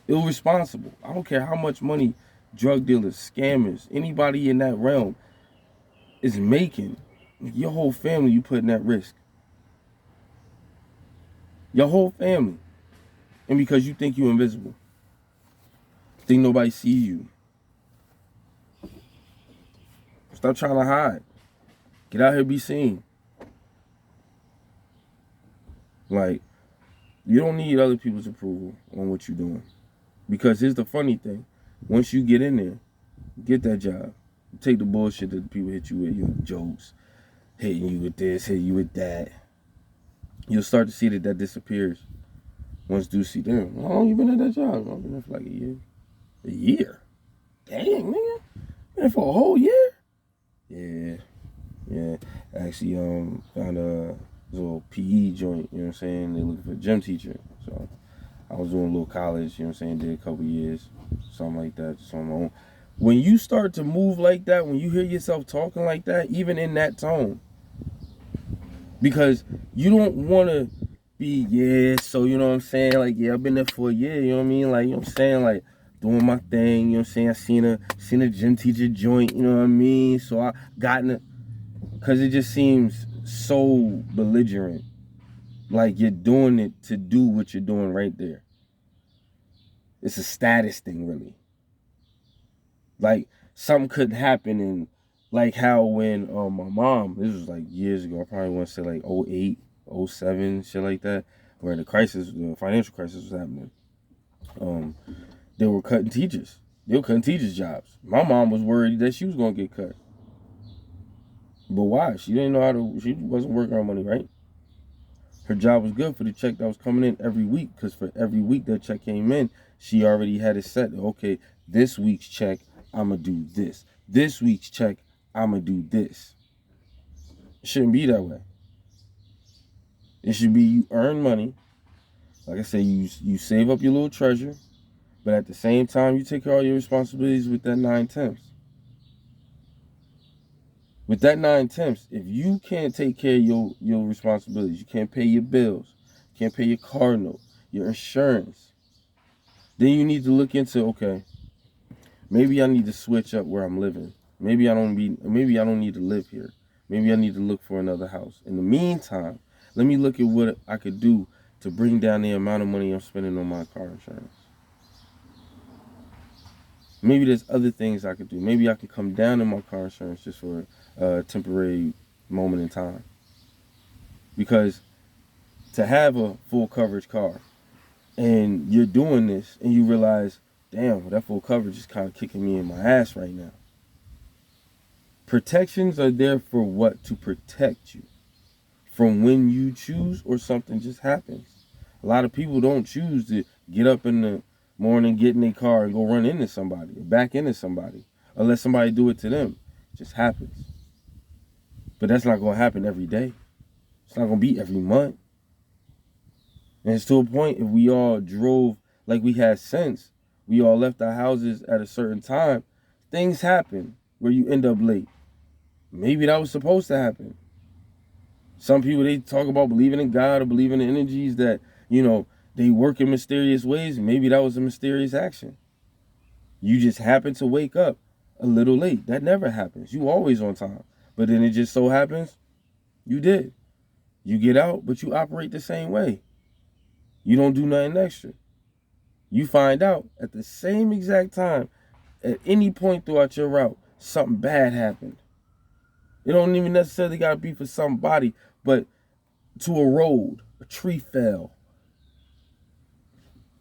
Irresponsible. I don't care how much money drug dealers, scammers, anybody in that realm is making. Your whole family you putting at risk. Your whole family. And because you think you're invisible. Think nobody sees you. Stop trying to hide. Get out here, be seen. Like, you don't need other people's approval on what you're doing. Because here's the funny thing. Once you get in there, get that job. Take the bullshit that the people hit you with, your jokes, hitting you with this, hitting you with that. You'll start to see that disappears. Once dudes see them, how long you been at that job? I've been there for like a year. A year? Dang, nigga. Been there for a whole year? Yeah. Actually, found a little PE joint, you know what I'm saying? They looking for a gym teacher. So I was doing a little college, you know what I'm saying? Did a couple years, something like that, just on my own. When you start to move like that, when you hear yourself talking like that, even in that tone, because you don't want to be, so you know what I'm saying? Like, I've been there for a year, you know what I mean? Like, you know what I'm saying? Like, doing my thing, you know what I'm saying? I seen a gym teacher joint, you know what I mean? So I got in it, because it just seems so belligerent. Like you're doing it to do what you're doing right there. It's a status thing, really. Like, something could happen, and like how when my mom, this was like years ago, I probably want to say like 08, 07, shit like that, where the financial crisis was happening. They were cutting teachers. They were cutting teachers' jobs. My mom was worried that she was gonna get cut. But why? She didn't know she wasn't working on money, right? Her job was good for the check that was coming in every week, because for every week that check came in, she already had it set. Okay, this week's check, I'm going to do this. This week's check, I'm going to do this. It shouldn't be that way. It should be you earn money. Like I said, you save up your little treasure, but at the same time, you take care of all your responsibilities with that 9/10. With that 9/10, if you can't take care of your responsibilities, you can't pay your bills, you can't pay your car note, your insurance, then you need to look into, okay, maybe I need to switch up where I'm living. Maybe I don't need to live here. Maybe I need to look for another house. In the meantime, let me look at what I could do to bring down the amount of money I'm spending on my car insurance. Maybe there's other things I could do. Maybe I could come down in my car insurance just for a temporary moment in time. Because to have a full coverage car and you're doing this and you realize, damn, that full coverage is kind of kicking me in my ass right now. Protections are there for what? To protect you from when you choose or something just happens. A lot of people don't choose to get up in the morning, get in their car and go run into somebody or back into somebody, or let somebody do it to them. It just happens. But that's not going to happen every day. It's not going to be every month. And it's to a point, if we all drove like we had sense, we all left our houses at a certain time, things happen where you end up late. Maybe that was supposed to happen. Some people, they talk about believing in God or believing in energies that, they work in mysterious ways. Maybe that was a mysterious action. You just happen to wake up a little late. That never happens. You always on time. But then it just so happens you did. You get out, but you operate the same way. You don't do nothing extra. You find out at the same exact time, at any point throughout your route, something bad happened. It don't even necessarily got to be for somebody, but to a road, a tree fell.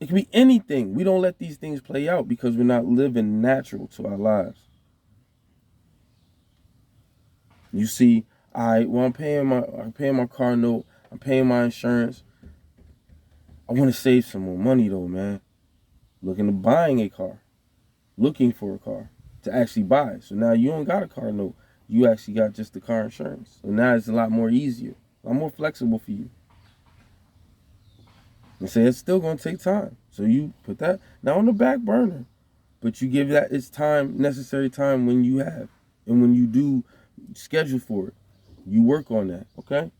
It can be anything. We don't let these things play out because we're not living natural to our lives. You see, I'm paying my car note, I'm paying my insurance. I want to save some more money though, man. Looking to buying a car. Looking for a car to actually buy. So now you don't got a car note. You actually got just the car insurance. So now it's a lot more easier. A lot more flexible for you. And say it's still going to take time. So you put that now on the back burner. But you give that its time, necessary time when you have. And when you do schedule for it, you work on that, okay?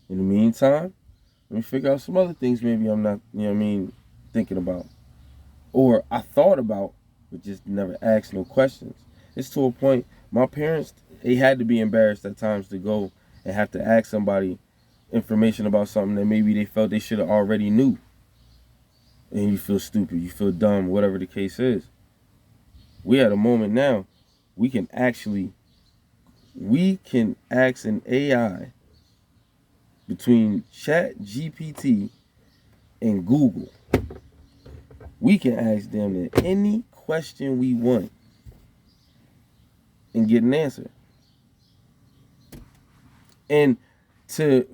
In the meantime, let me figure out some other things maybe I'm not, thinking about. Or I thought about, but just never asked no questions. It's to a point, my parents, they had to be embarrassed at times to go and have to ask somebody information about something that maybe they felt they should have already knew. And you feel stupid, you feel dumb, whatever the case is. We at a moment now, we can ask an AI between ChatGPT and Google. We can ask them any question we want and get an answer. And to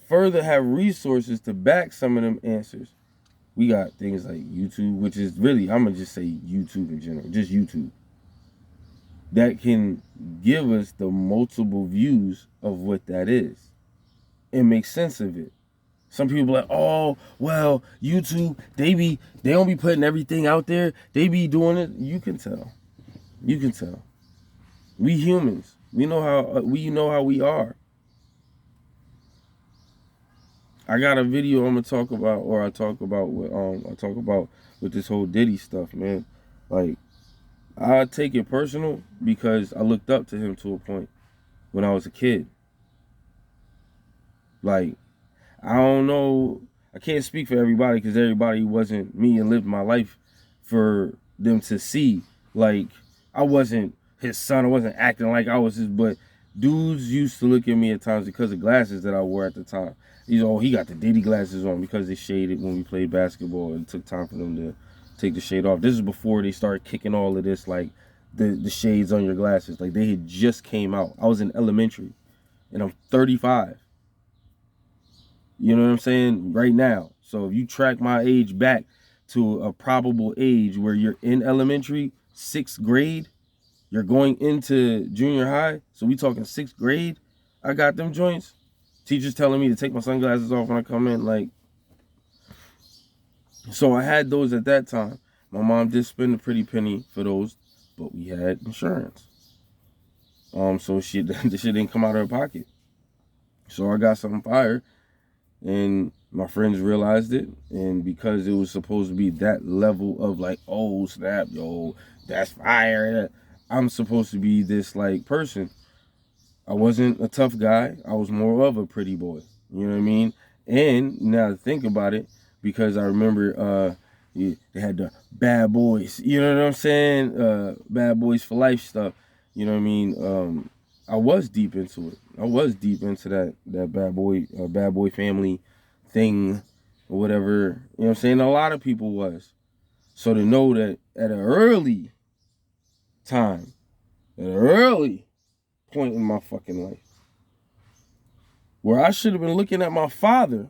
further have resources to back some of them answers, we got things like YouTube, which is really, I'm going to just say YouTube in general, just YouTube, that can give us the multiple views of what that is and make sense of it. Some people are like, oh, well, YouTube, they don't be putting everything out there. They be doing it. You can tell. You can tell. We humans, we know how we are. I got a video I'm gonna talk about, or I talk about with this whole Diddy stuff, man. Like, I take it personal because I looked up to him to a point when I was a kid. Like, I don't know, I can't speak for everybody because everybody wasn't me and lived my life for them to see. Like, I wasn't his son, I wasn't acting like I was his, but dudes used to look at me at times because of glasses that I wore at the time. He got the Diddy glasses on because they shaded when we played basketball. It took time for them to take the shade off. This is before they started kicking all of this, like the shades on your glasses. Like, they had just came out. I was in elementary and I'm 35. You know what I'm saying? Right now. So if you track my age back to a probable age where you're in elementary, 6th grade, you're going into junior high. So we talking 6th grade. I got them joints. Teachers telling me to take my sunglasses off when I come in. Like, so I had those at that time. My mom did spend a pretty penny for those, but we had insurance. So the shit didn't come out of her pocket. So I got something fire. And my friends realized it, and because it was supposed to be that level of like, oh snap, yo, that's fire, I'm supposed to be this like person. I wasn't a tough guy. I was more of a pretty boy. You know what I mean? And now to think about it, because I remember they had the bad boys. You know what I'm saying? Bad boys for life stuff. You know what I mean? I was deep into it. I was deep into that bad boy family thing or whatever. You know what I'm saying? A lot of people was. So to know that at an early time, at an early point in my fucking life, where I should have been looking at my father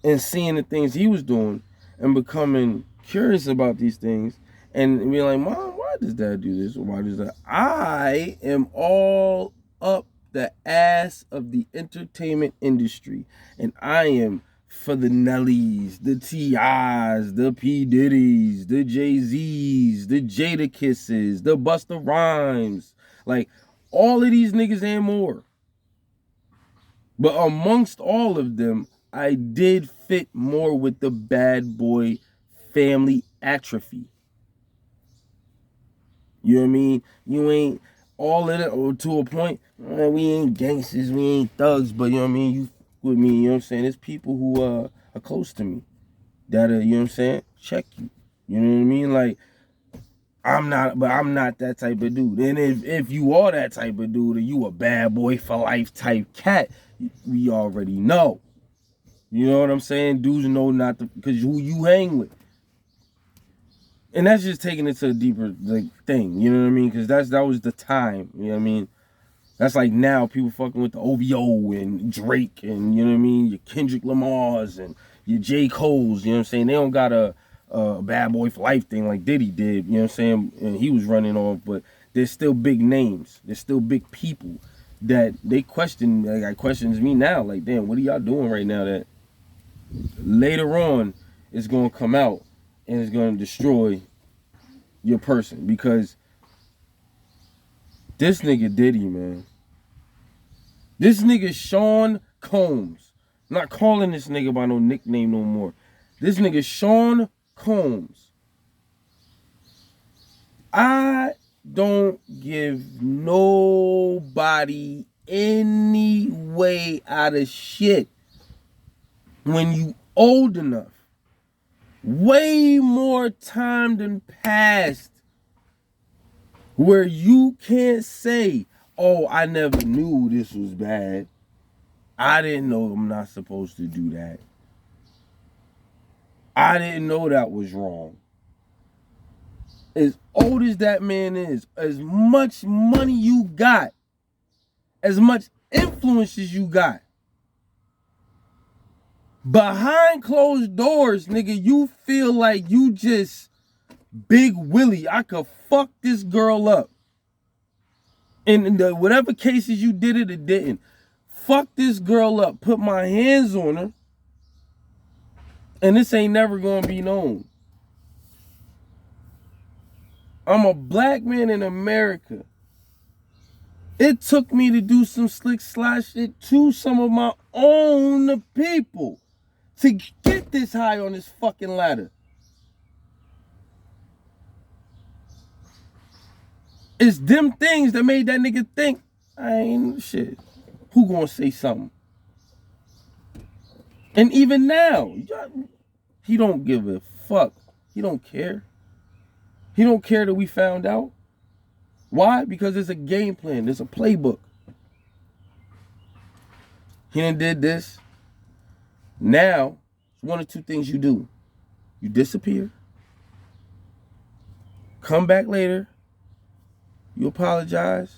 and seeing the things he was doing and becoming curious about these things and being like, Mom, why does Dad do this? Or why does that? I am all up the ass of the entertainment industry. And I am for the Nellies, the T.I.s, the P. Diddy's, the Jay-Z's, the Jadakisses, the Busta Rhymes. Like, all of these niggas and more. But amongst all of them, I did fit more with the bad boy family atrophy. You know what I mean? You ain't all in it, or to a point, man, we ain't gangsters, we ain't thugs, but you know what I mean, you with me, you know what I'm saying? There's people who are close to me that you know what I'm saying, check you. You know what I mean? Like, I'm not that type of dude. And if you are that type of dude, and you a bad boy for life type cat, we already know. You know what I'm saying? Dudes know not to, because who you hang with. And that's just taking it to a deeper like thing, you know what I mean? Because that was the time, you know what I mean? That's like now people fucking with the OVO and Drake and, you know what I mean, your Kendrick Lamars and your J. Cole's, you know what I'm saying? They don't got a bad boy for life thing like Diddy did, you know what I'm saying? And he was running off, but there's still big names. There's still big people that they question, like questions me now, like, damn, what are y'all doing right now that later on is going to come out and it's going to destroy your person? Because this nigga Diddy, man. This nigga Sean Combs. I'm not calling this nigga by no nickname no more. This nigga Sean Combs. I don't give nobody any way out of shit when you old enough. Way more time than passed where you can't say, oh, I never knew this was bad. I didn't know I'm not supposed to do that. I didn't know that was wrong. As old as that man is, as much money you got, as much influence as you got, behind closed doors, nigga, you feel like you just Big Willie. I could fuck this girl up. In the whatever cases you did it or didn't. Fuck this girl up. Put my hands on her. And this ain't never gonna be known. I'm a black man in America. It took me to do some slick slash shit to some of my own people to get this high on this fucking ladder. It's them things that made that nigga think, I ain't shit. Who gonna say something? And even now, he don't give a fuck. He don't care. He don't care that we found out. Why? Because there's a game plan. There's a playbook. He done did this. Now, one of two things you do. You disappear. Come back later. You apologize.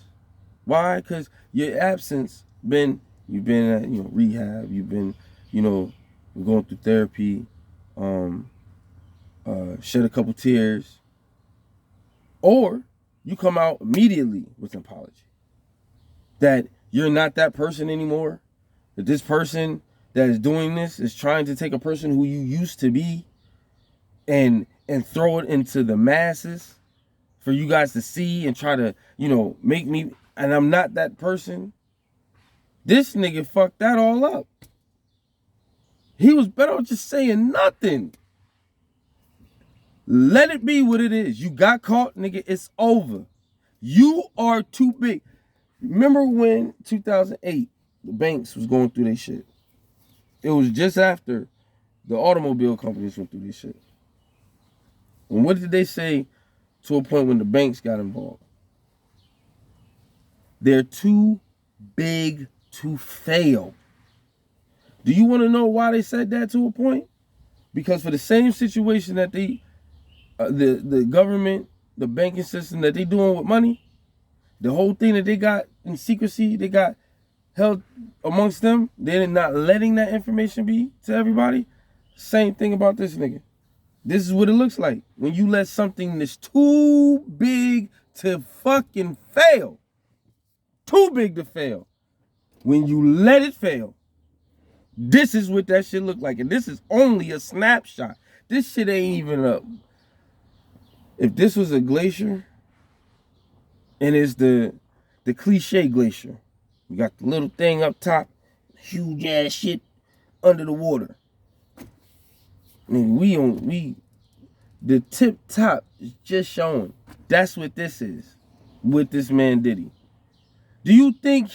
Why? Because your absence you've been at rehab. You've been going through therapy. Shed a couple tears. Or you come out immediately with an apology. That you're not that person anymore. That this person that is doing this is trying to take a person who you used to be and throw it into the masses for you guys to see and try to, make me, and I'm not that person. This nigga fucked that all up. He was better off just saying nothing. Let it be what it is. You got caught, nigga, it's over. You are too big. Remember when 2008, the banks was going through their shit? It was just after the automobile companies went through this shit. And what did they say to a point when the banks got involved? They're too big to fail. Do you want to know why they said that to a point? Because for the same situation that the government, the banking system that they doing with money, the whole thing that they got in secrecy, they got held amongst them, they're not letting that information be to everybody. Same thing about this nigga. This is what it looks like when you let something that's too big to fucking fail. Too big to fail. When you let it fail, this is what that shit look like. And this is only a snapshot. This shit ain't even up. If this was a glacier, and it's the cliche glacier, you got the little thing up top, huge ass shit under the water. I mean, the tip top is just showing. That's what this is. with this man Diddy? Do you think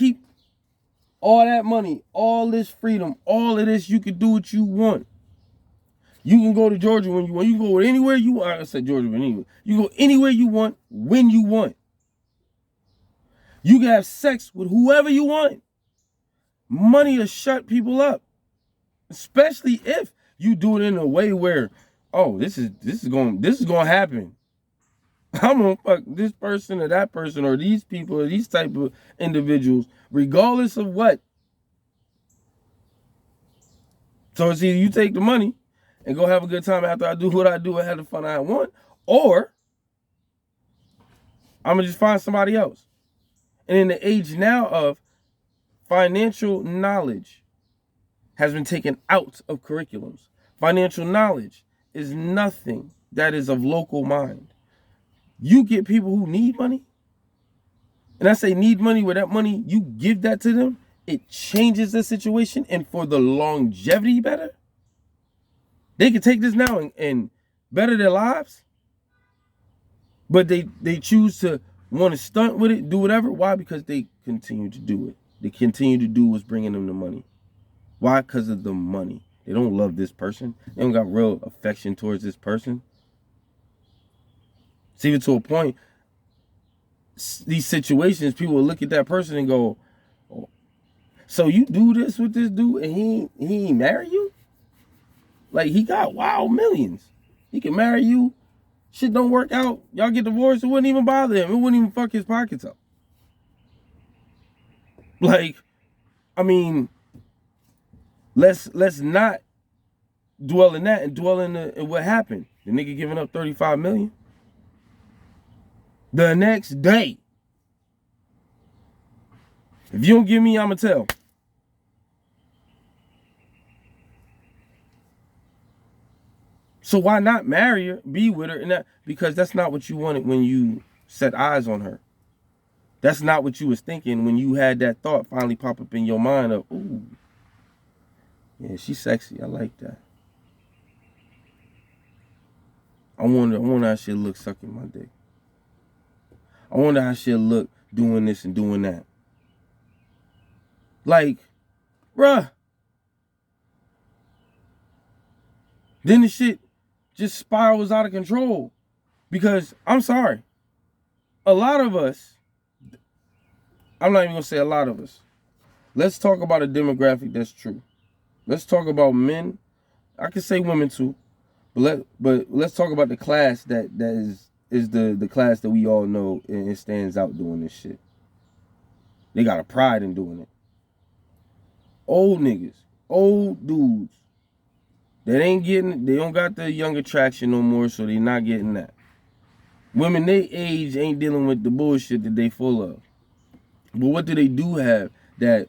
all that money, all this freedom, all of this, you can do what you want? You can go to Georgia when you want. You can go anywhere you want. I said Georgia, but anyway. You can go anywhere you want, when you want. You can have sex with whoever you want. Money will shut people up. Especially if you do it in a way where, oh, this is gonna happen. I'm gonna fuck this person or that person or these people or these type of individuals, regardless of what. So it's either you take the money and go have a good time after I do what I do and have the fun I want, or I'm gonna just find somebody else. And in the age now of financial knowledge has been taken out of curriculums. Financial knowledge is nothing that is of local mind. You get people who need money, and I say need money, where that money, you give that to them, it changes the situation, and for the longevity better. They can take this now and better their lives, but they choose to want to stunt with it, do whatever. Why? Because they continue to do it. They continue to do what's bringing them the money. Why? Because of the money. They don't love this person. They don't got real affection towards this person. It's even to a point, these situations, people will look at that person and go, oh, so you do this with this dude and he ain't marry you? Like, he got wild millions. He can marry you. Shit don't work out. Y'all get divorced, it wouldn't even bother him. It wouldn't even fuck his pockets up. Like, I mean, let's not dwell in that and dwell in what happened. The nigga giving up $35 million. The next day. If you don't give me, I'ma tell. So why not marry her, be with her, and that, because that's not what you wanted when you set eyes on her. That's not what you was thinking when you had that thought finally pop up in your mind of, ooh, yeah, she's sexy. I like that. I wonder how she'll look sucking my dick. I wonder how she'll look doing this and doing that. Like, bruh. Then the shit just spirals out of control. Because, I'm sorry, a lot of us, I'm not even going to say a lot of us. Let's talk about a demographic that's true. Let's talk about men. I can say women too. But let's talk about the class that is the class that we all know and it stands out doing this shit. They got a pride in doing it. Old niggas, old dudes. They don't got the young attraction no more, so they not getting that. Women they age ain't dealing with the bullshit that they full of. But what do they do have that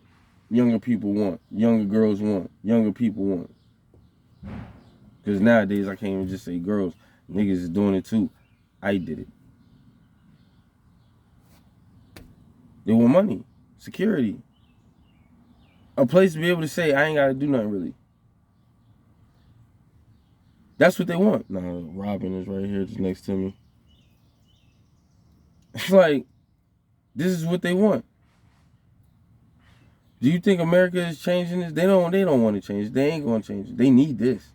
younger people want, younger girls want, younger people want? Because nowadays, I can't even just say girls. Niggas is doing it too. I did it. They want money, security. A place to be able to say, I ain't got to do nothing really. That's what they want. No, Robin is right here just next to me. It's like, this is what they want. Do you think America is changing this? They don't want to change it. They ain't going to change it. They need this.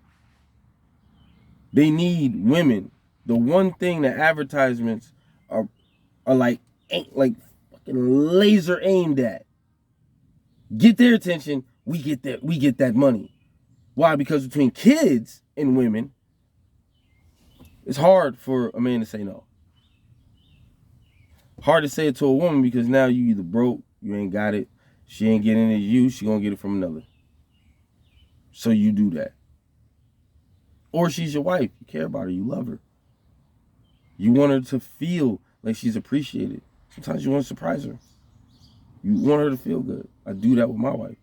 They need women. The one thing that advertisements are like fucking laser aimed at. Get their attention, we get that money. Why? Because between kids and women, it's hard for a man to say no. Hard to say it to a woman because now you either broke, you ain't got it, she ain't getting it you, she gonna get it from another. So you do that. Or she's your wife, you care about her, you love her. You want her to feel like she's appreciated. Sometimes you want to surprise her. You want her to feel good. I do that with my wife.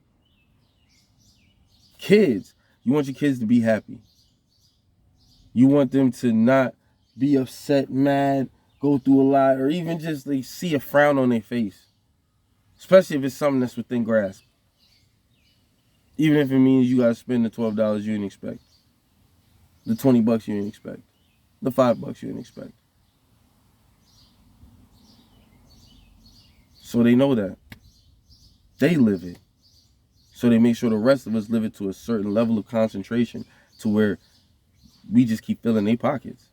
Kids, you want your kids to be happy. You want them to not be upset, mad, go through a lot, or even just like see a frown on their face. Especially if it's something that's within grasp. Even if it means you gotta spend the $12 you didn't expect. The $20 you didn't expect. The $5 you didn't expect. So they know that. They live it. So they make sure the rest of us live it to a certain level of concentration to where we just keep filling their pockets.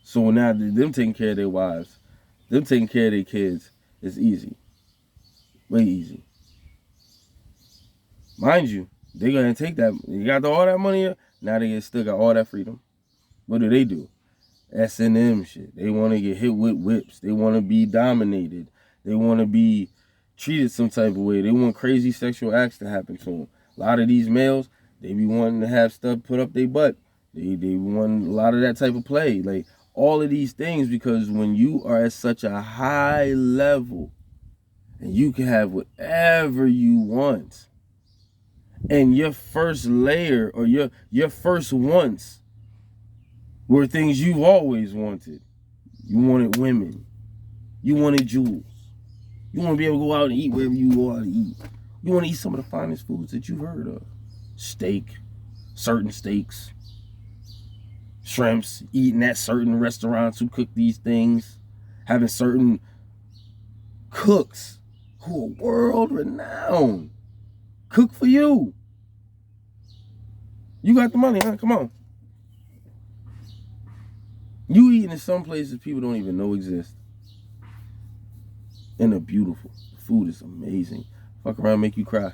So now them taking care of their wives, them taking care of their kids is easy. Way easy. Mind you, they're going to take that. You got all that money, now they still got all that freedom. What do? S&M shit. They want to get hit with whips. They want to be dominated. They want to be treated some type of way. They want crazy sexual acts to happen to them. A lot of these males, they be wanting to have stuff put up their butt. They want a lot of that type of play. Like, all of these things, because when you are at such a high level and you can have whatever you want, and your first layer or your first wants were things you've always wanted. You wanted women. You wanted jewels. You want to be able to go out and eat wherever you go out to eat. You want to eat some of the finest foods that you've heard of. Steak, certain steaks, shrimps, eating at certain restaurants who cook these things, having certain cooks who are world renowned cook for you. You got the money, huh? Come on. You eating in some places people don't even know exist. And they're beautiful. The food is amazing. Fuck around, make you cry.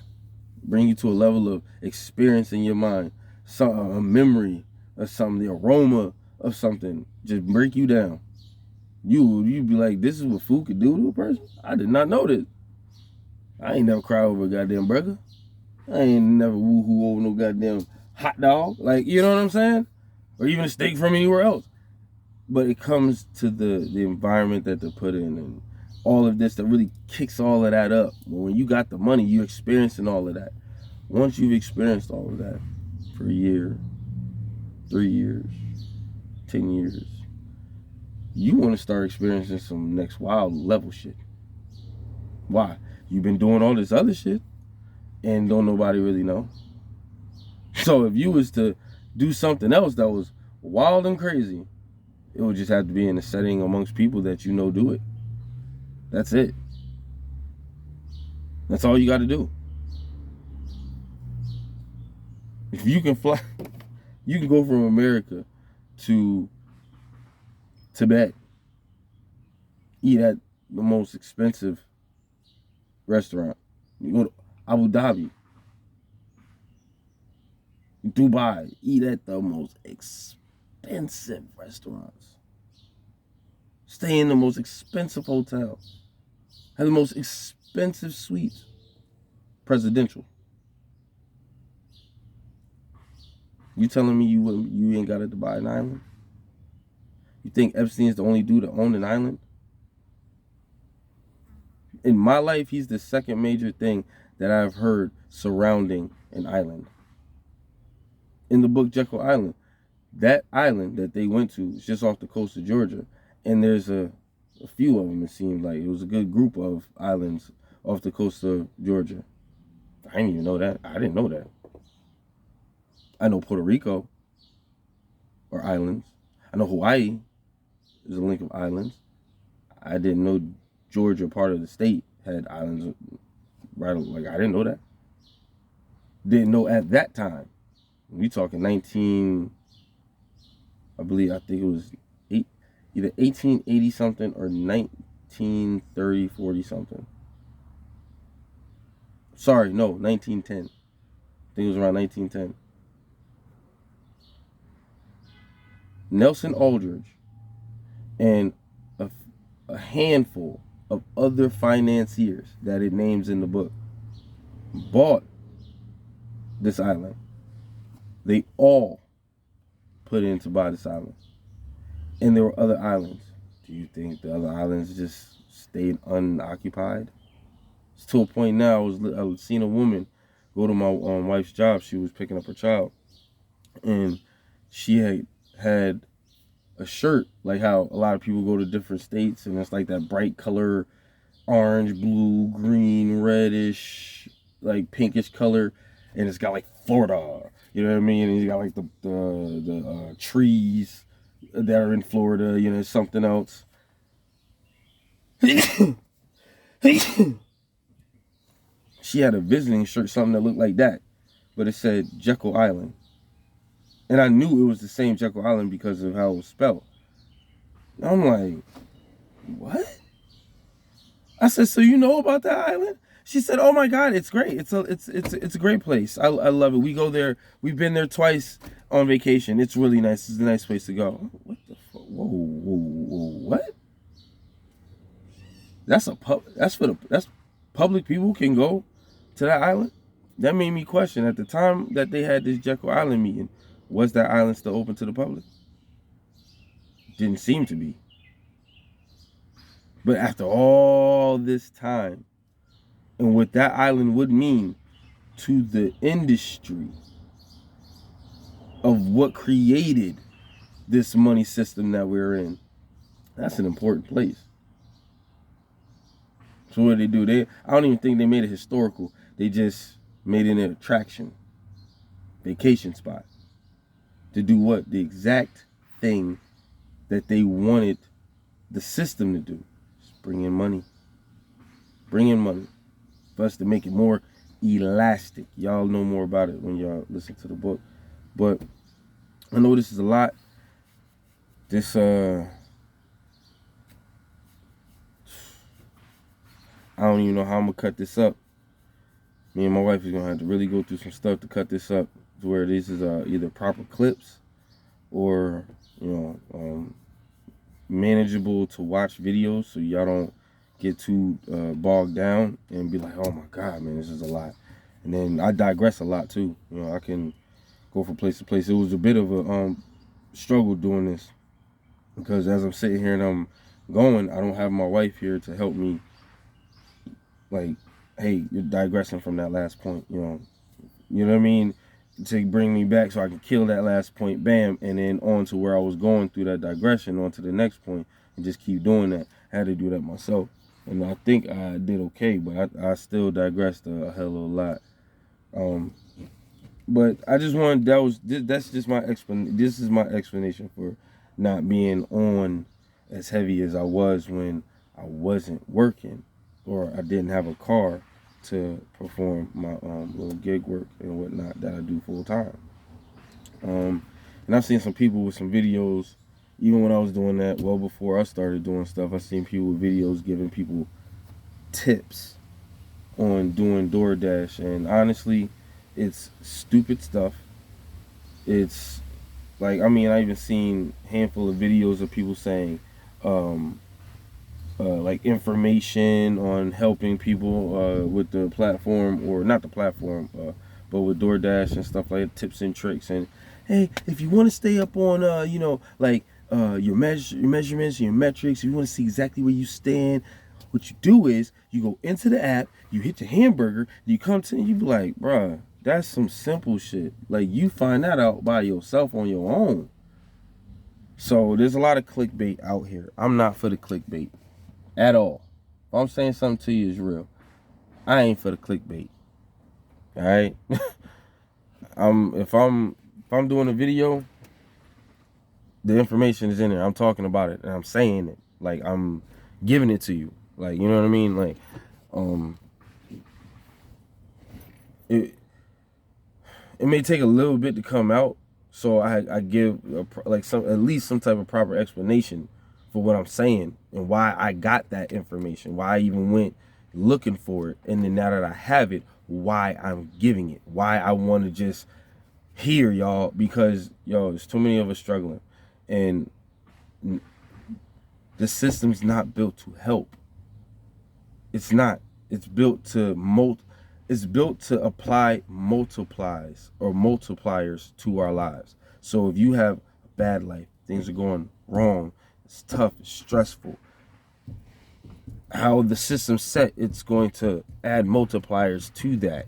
Bring you to a level of experience in your mind. A memory of something, the aroma of something. Just break you down. You'd be like, this is what food could do to a person? I did not know this. I ain't never cried over a goddamn burger. I ain't never woo-hoo over no goddamn hot dog. Like, you know what I'm saying? Or even a steak from anywhere else. But it comes to the environment that they're put in and all of this that really kicks all of that up. When you got the money, you're experiencing all of that. Once you've experienced all of that for a year, 3 years, 10 years, you want to start experiencing some next wild level shit. Why? You've been doing all this other shit and don't nobody really know. So if you was to do something else that was wild and crazy, it would just have to be in a setting amongst people that you know do it. That's it. That's all you got to do. If you can fly, you can go from America to Tibet, eat at the most expensive restaurant. You go to Abu Dhabi, Dubai, eat at the most expensive restaurants. Stay in the most expensive hotel. Have the most expensive suites. Presidential. You telling me you ain't got to buy an island? You think Epstein's the only dude that owned an island? In my life, he's the second major thing that I've heard surrounding an island. In the book Jekyll Island, that island that they went to is just off the coast of Georgia. And there's a few of them, it seemed like. It was a good group of islands off the coast of Georgia. I didn't even know that. I didn't know that. I know Puerto Rico or islands. I know Hawaii is a link of islands. I didn't know Georgia, part of the state, had islands. Right, like, I didn't know that. Didn't know at that time. We talking 19, I think it was either 1880 something or 1930, 40 something. Sorry, no, 1910. I think it was around 1910. Nelson Aldrich and a handful of other financiers that it names in the book bought this island. They all put in to buy this island. And there were other islands. Do you think the other islands just stayed unoccupied? It's to a point now, I seen a woman go to my wife's job. She was picking up her child. And she had a shirt, like how a lot of people go to different states, and it's like that bright color, orange, blue, green, reddish, like pinkish color. And it's got like Florida, you know what I mean? And you got like the trees that are in Florida, you know, something else. She had a visiting shirt, something that looked like that, but it said Jekyll Island. And I knew it was the same Jekyll Island because of how it was spelled. I'm like, what? I said, so you know about that island? She said, oh my God, it's great. It's a great place. I love it. We go there. We've been there twice on vacation. It's really nice. It's a nice place to go. What the fuck? Whoa, what? That's public people can go to that island? That made me question, at the time that they had this Jekyll Island meeting, was that island still open to the public? Didn't seem to be. But after all this time, and what that island would mean to the industry of what created this money system that we're in, that's an important place. So what did they do? I don't even think they made it historical. They just made it an attraction, vacation spot, to do what? The exact thing that they wanted the system to do. Just bring in money. Bring in money. For us to make it more elastic. Y'all know more about it when y'all listen to the book. But I know this is a lot. This I don't even know how I'm gonna cut this up. Me and my wife is gonna have to really go through some stuff to cut this up to where this is either proper clips or, you know, manageable to watch videos, so y'all don't get too bogged down and be like, oh my God, man, this is a lot. And then I digress a lot too. You know, I can go from place to place. It was a bit of a struggle doing this, because as I'm sitting here and I'm going, I don't have my wife here to help me. Like, hey, you're digressing from that last point, you know what I mean? To bring me back so I can kill that last point, bam, and then on to where I was going through that digression, on to the next point, and just keep doing that. I had to do that myself. And I think I did okay, but I still digressed a hell of a lot. But I just wanted, that's just my explanation. This is my explanation for not being on as heavy as I was when I wasn't working, or I didn't have a car to perform my little gig work and whatnot that I do full time. And I've seen some people with some videos, even when I was doing that, well before I started doing stuff, I've seen people with videos giving people tips on doing DoorDash. And honestly, it's stupid stuff. It's like, I mean, I even seen a handful of videos of people saying, like information on helping people with the platform, or not the platform, but with DoorDash and stuff like that, tips and tricks. And hey, if you want to stay up on, you know, like your measurements, your metrics, if you want to see exactly where you stand, what you do is you go into the app, you hit your hamburger, you come to, and you be like, bruh, that's some simple shit. Like, you find that out by yourself on your own. So there's a lot of clickbait out here. I'm not for the clickbait at all. If I'm saying something to you is real, I ain't for the clickbait. All right. If I'm doing a video, the information is in there. I'm talking about it and I'm saying it. Like, I'm giving it to you. Like, you know what I mean? Like, it may take a little bit to come out, so I give at least some type of proper explanation for what I'm saying and why I got that information, why I even went looking for it, and then now that I have it, why I'm giving it, why I want to just hear y'all, because there's too many of us struggling, and the system's not built to help. It's not. It's built to It's built to apply multipliers to our lives. So if you have a bad life, things are going wrong, it's tough, it's stressful, how the system's set, it's going to add multipliers to that.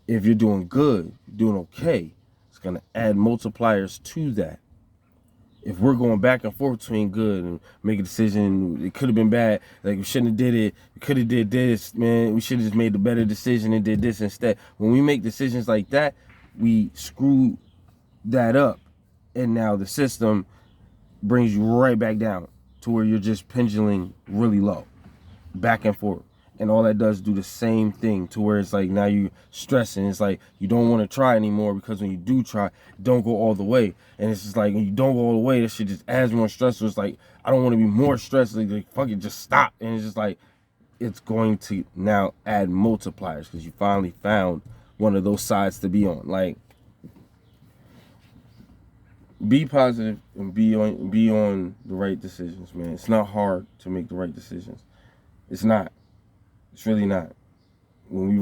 If you're doing good, doing okay, it's going to add multipliers to that. If we're going back and forth between good and make a decision, it could have been bad, like we shouldn't have did it, we could have did this, man, we should have just made the better decision and did this instead. When we make decisions like that, we screw that up, and now the system brings you right back down to where you're just pendulating really low. back and forth. And all that does do the same thing to where it's like now you stressing. It's like you don't want to try anymore because when you do try, don't go all the way. And it's just like when you don't go all the way, that shit just adds more stress. So it's like I don't want to be more stressed. Like fuck it, just stop. And it's just like it's going to now add multipliers because you finally found one of those sides to be on. Like be positive and be on the right decisions, man. It's not hard to make the right decisions. It's not. It's really not. When you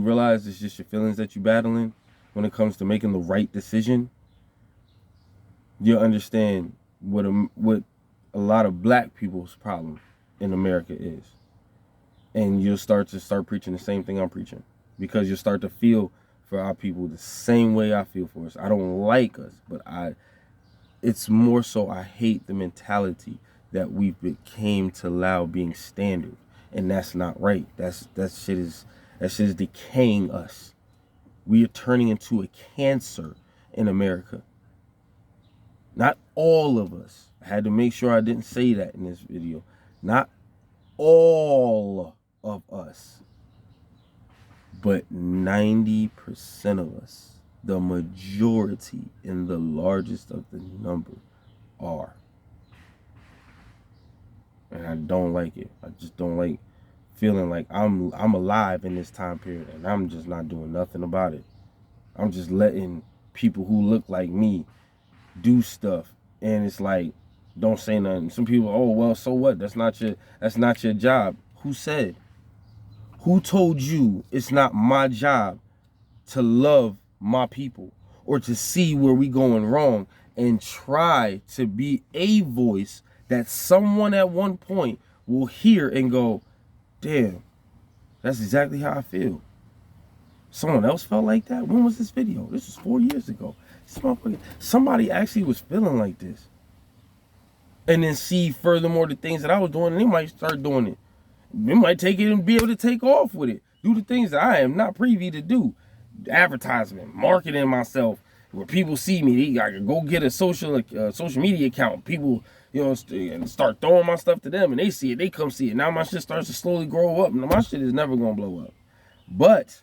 realize it's just your feelings that you're battling when it comes to making the right decision, you'll understand what a lot of black people's problem in America is. And you'll start preaching the same thing I'm preaching. Because you'll start to feel for our people the same way I feel for us. I don't like us, but it's more so I hate the mentality that we became to allow being standard. And that's not right. That shit is decaying us. We are turning into a cancer in America. Not all of us. I had to make sure I didn't say that in this video. Not all of us. But 90% of us, the majority and the largest of the number are. And I don't like it. I just don't like feeling like I'm alive in this time period and I'm just not doing nothing about it. I'm just letting people who look like me do stuff, and it's like don't say nothing. Some people, oh well, so what? That's not your job. Who said? Who told you it's not my job to love my people or to see where we going wrong and try to be a voice that someone at one point will hear and go, damn, that's exactly how I feel. Someone else felt like that? When was this video? This was 4 years ago. Somebody actually was feeling like this. And then see furthermore the things that I was doing, and they might start doing it. They might take it and be able to take off with it. Do the things that I am not privy to do. Advertisement, marketing myself, where people see me. I can go get a social media account. People, and start throwing my stuff to them, and they see it. They come see it. Now my shit starts to slowly grow up. Now my shit is never gonna blow up, but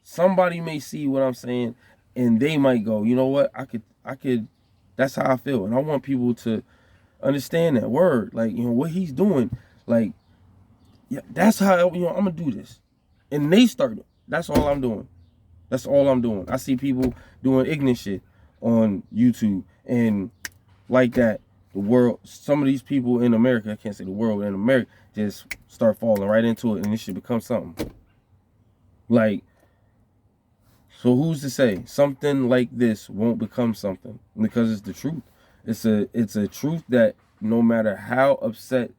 somebody may see what I'm saying, and they might go, you know what? I could. That's how I feel, and I want people to understand that word. Like what he's doing. Like yeah, that's how I'm gonna do this, and they start. That's all I'm doing. That's all I'm doing. I see people doing ignorant shit on YouTube and like that. The world, some of these people in America, I can't say the world, in America, just start falling right into it, and it should become something. Like, so who's to say something like this won't become something? Because it's the truth. It's a truth that no matter how upset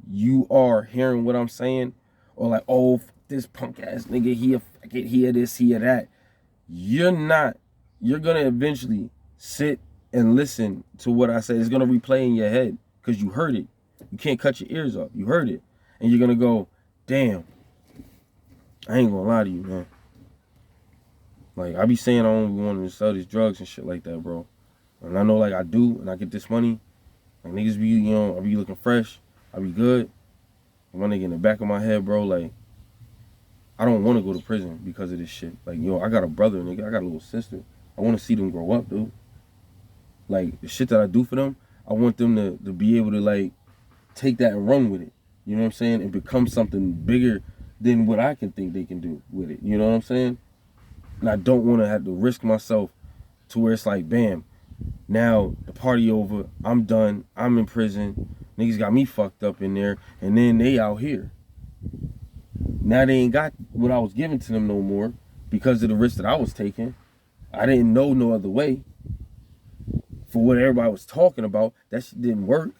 you are hearing what I'm saying, or like, oh, this punk ass nigga, he this, he that, you're gonna eventually sit and listen to what I say. It's gonna replay in your head because you heard it. You can't cut your ears off. You heard it, and you're gonna go, damn. I ain't gonna lie to you, man. Like I be saying I don't want to sell these drugs and shit like that, bro. And I know like I do, and I get this money. Like niggas be, I be looking fresh. I be good. My nigga in the back of my head, bro, like I don't want to go to prison because of this shit. Like, I got a brother, nigga. I got a little sister. I want to see them grow up, dude. Like, the shit that I do for them, I want them to be able to, like, take that and run with it. You know what I'm saying? And become something bigger than what I can think they can do with it. You know what I'm saying? And I don't want to have to risk myself to where it's like, bam, now the party over. I'm done. I'm in prison. Niggas got me fucked up in there. And then they out here. Now they ain't got what I was giving to them no more because of the risk that I was taking. I didn't know no other way. For what everybody was talking about, that shit didn't work.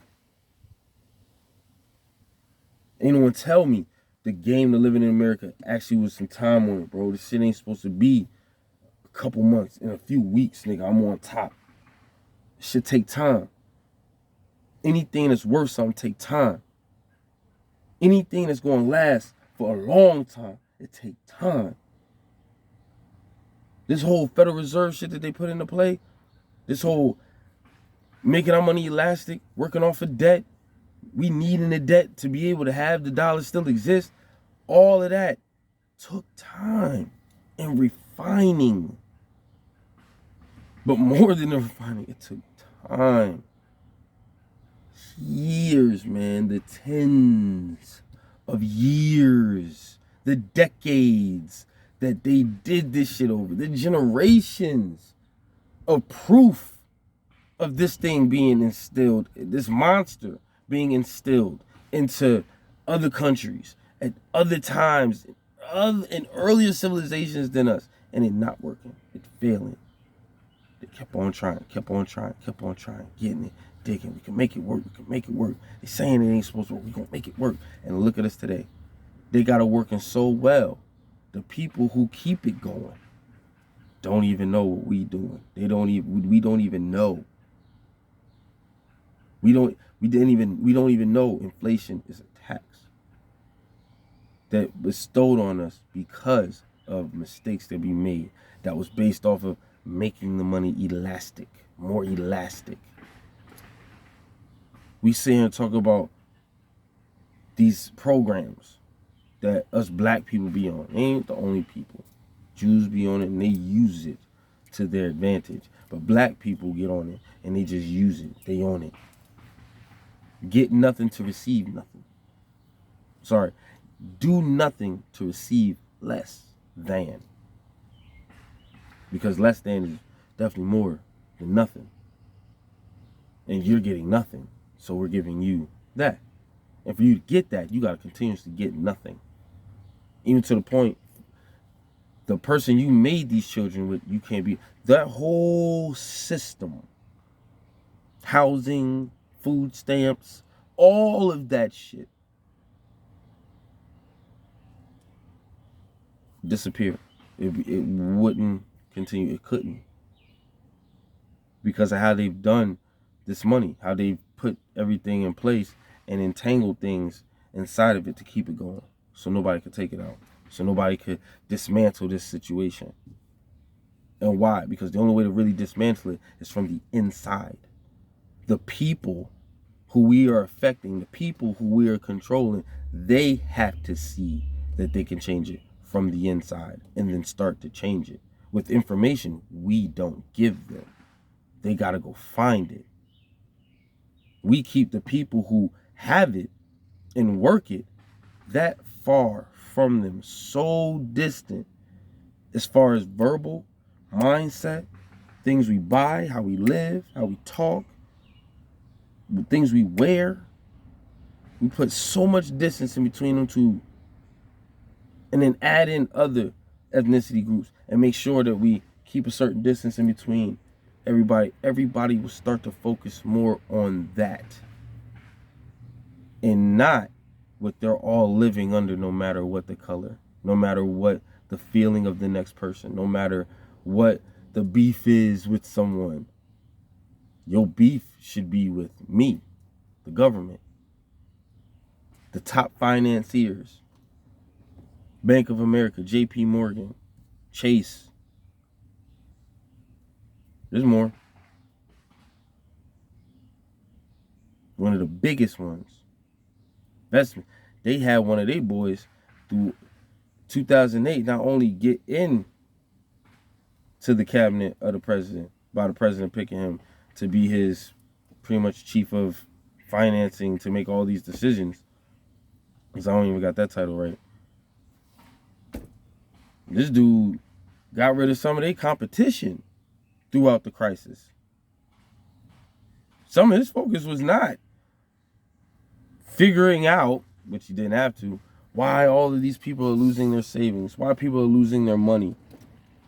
Ain't no one tell me the game to living in America actually was some time on it, bro. This shit ain't supposed to be a couple months. In a few weeks, nigga, I'm on top. It should take time. Anything that's worth something take time. Anything that's going to last for a long time, it take time. This whole Federal Reserve shit that they put into play, this whole making our money elastic, working off of debt, we needing the debt to be able to have the dollar still exist, all of that took time and refining. But more than the refining, it took time. Years, man. The tens of years. The decades that they did this shit over. The generations of proof of this thing being instilled, this monster being instilled into other countries at other times, in earlier civilizations than us, and it not working, it failing. They kept on trying, getting it, digging. We can make it work, They're saying it ain't supposed to work, we gonna make it work. And look at us today. They got it working so well. The people who keep it going don't even know what we doing. We don't even know. We don't even know inflation is a tax that bestowed on us because of mistakes that we made, that was based off of making the money elastic, more elastic. We sit here and talk about these programs that us black people be on. They ain't the only people. Jews be on it and they use it to their advantage. But black people get on it and they just use it. They on it. Get nothing to receive nothing. Sorry. Do nothing to receive less than. Because less than is definitely more than nothing. And you're getting nothing. So we're giving you that. And for you to get that, you got to continuously get nothing. Even to the point, the person you made these children with, you can't be. That whole system, housing, food stamps, all of that shit disappeared. It wouldn't continue. It couldn't. Because of how they've done this money, how they've put everything in place and entangled things inside of it to keep it going. So nobody could take it out. So nobody could dismantle this situation. And why? Because the only way to really dismantle it is from the inside. The people who we are affecting, the people who we are controlling, they have to see that they can change it from the inside and then start to change it. With information we don't give them. They got to go find it. We keep the people who have it and work it that far from them, so distant as far as verbal, mindset, things we buy, how we live, how we talk, things we wear. We put so much distance in between them two, and then add in other ethnicity groups and make sure that we keep a certain distance in between everybody. Everybody will start to focus more on that and not what they're all living under, no matter what the color, no matter what the feeling of the next person, no matter what the beef is with someone. Your beef should be with me, the government, the top financiers, Bank of America, JP Morgan, Chase. There's more. One of the biggest ones. Investment. They had one of their boys through 2008 not only get in to the cabinet of the president, by the president picking him to be his pretty much chief of financing to make all these decisions, because I don't even got that title right. This dude got rid of some of their competition throughout the crisis. Some of his focus was not figuring out, which he didn't have to, why all of these people are losing their savings, why people are losing their money,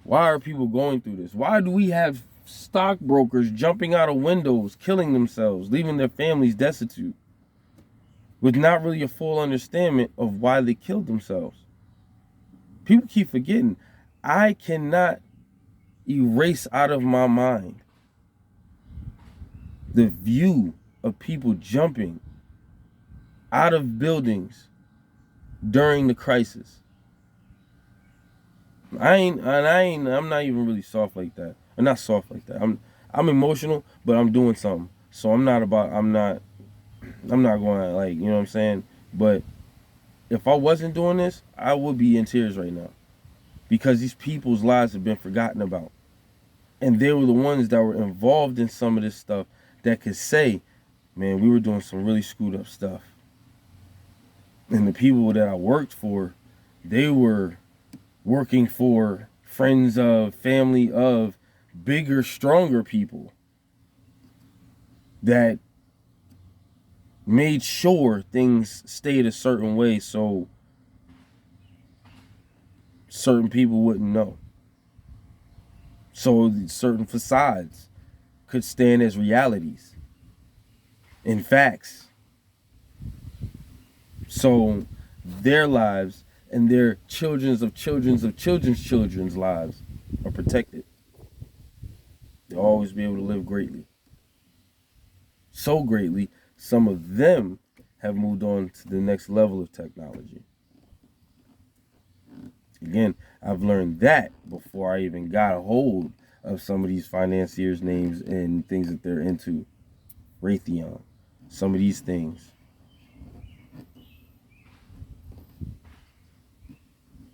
why are people going through this, why do we have stockbrokers jumping out of windows, killing themselves, leaving their families destitute, with not really a full understanding of why they killed themselves. People keep forgetting. I cannot erase out of my mind the view of people jumping out of buildings during the crisis. I'm not even really soft like that. I'm not soft like that. I'm emotional, but I'm doing something. So I'm not I'm not going to, like, you know what I'm saying? But if I wasn't doing this, I would be in tears right now. Because these people's lives have been forgotten about. And they were the ones that were involved in some of this stuff that could say, man, we were doing some really screwed up stuff. And the people that I worked for, they were working for friends of, family of, bigger, stronger people that made sure things stayed a certain way so certain people wouldn't know. So certain facades could stand as realities and facts. So their lives and their children's children's lives are protected. They'll always be able to live greatly. So greatly, some of them have moved on to the next level of technology. Again, I've learned that before I even got a hold of some of these financiers' names and things that they're into. Raytheon, some of these things.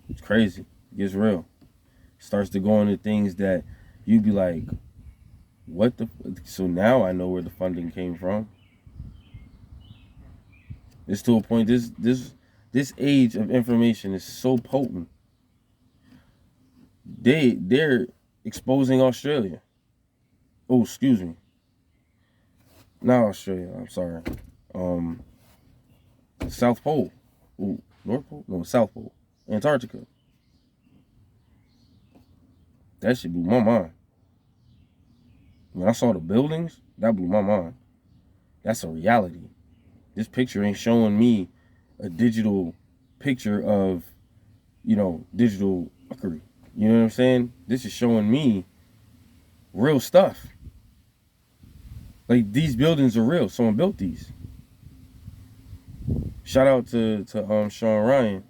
It's crazy. It gets real. It starts to go into things that you'd be like, what the? So now I know where the funding came from. It's to a point. This age of information is so potent. They're exposing Australia. Oh, excuse me. Not Australia. I'm sorry. South Pole. Ooh, North Pole? No, South Pole. Antarctica. That shit blew my mind. When I saw the buildings, that blew my mind. That's a reality. This picture ain't showing me a digital picture of, digital fuckery. You know what I'm saying? This is showing me real stuff. Like, these buildings are real. Someone built these. Shout out to Sean Ryan.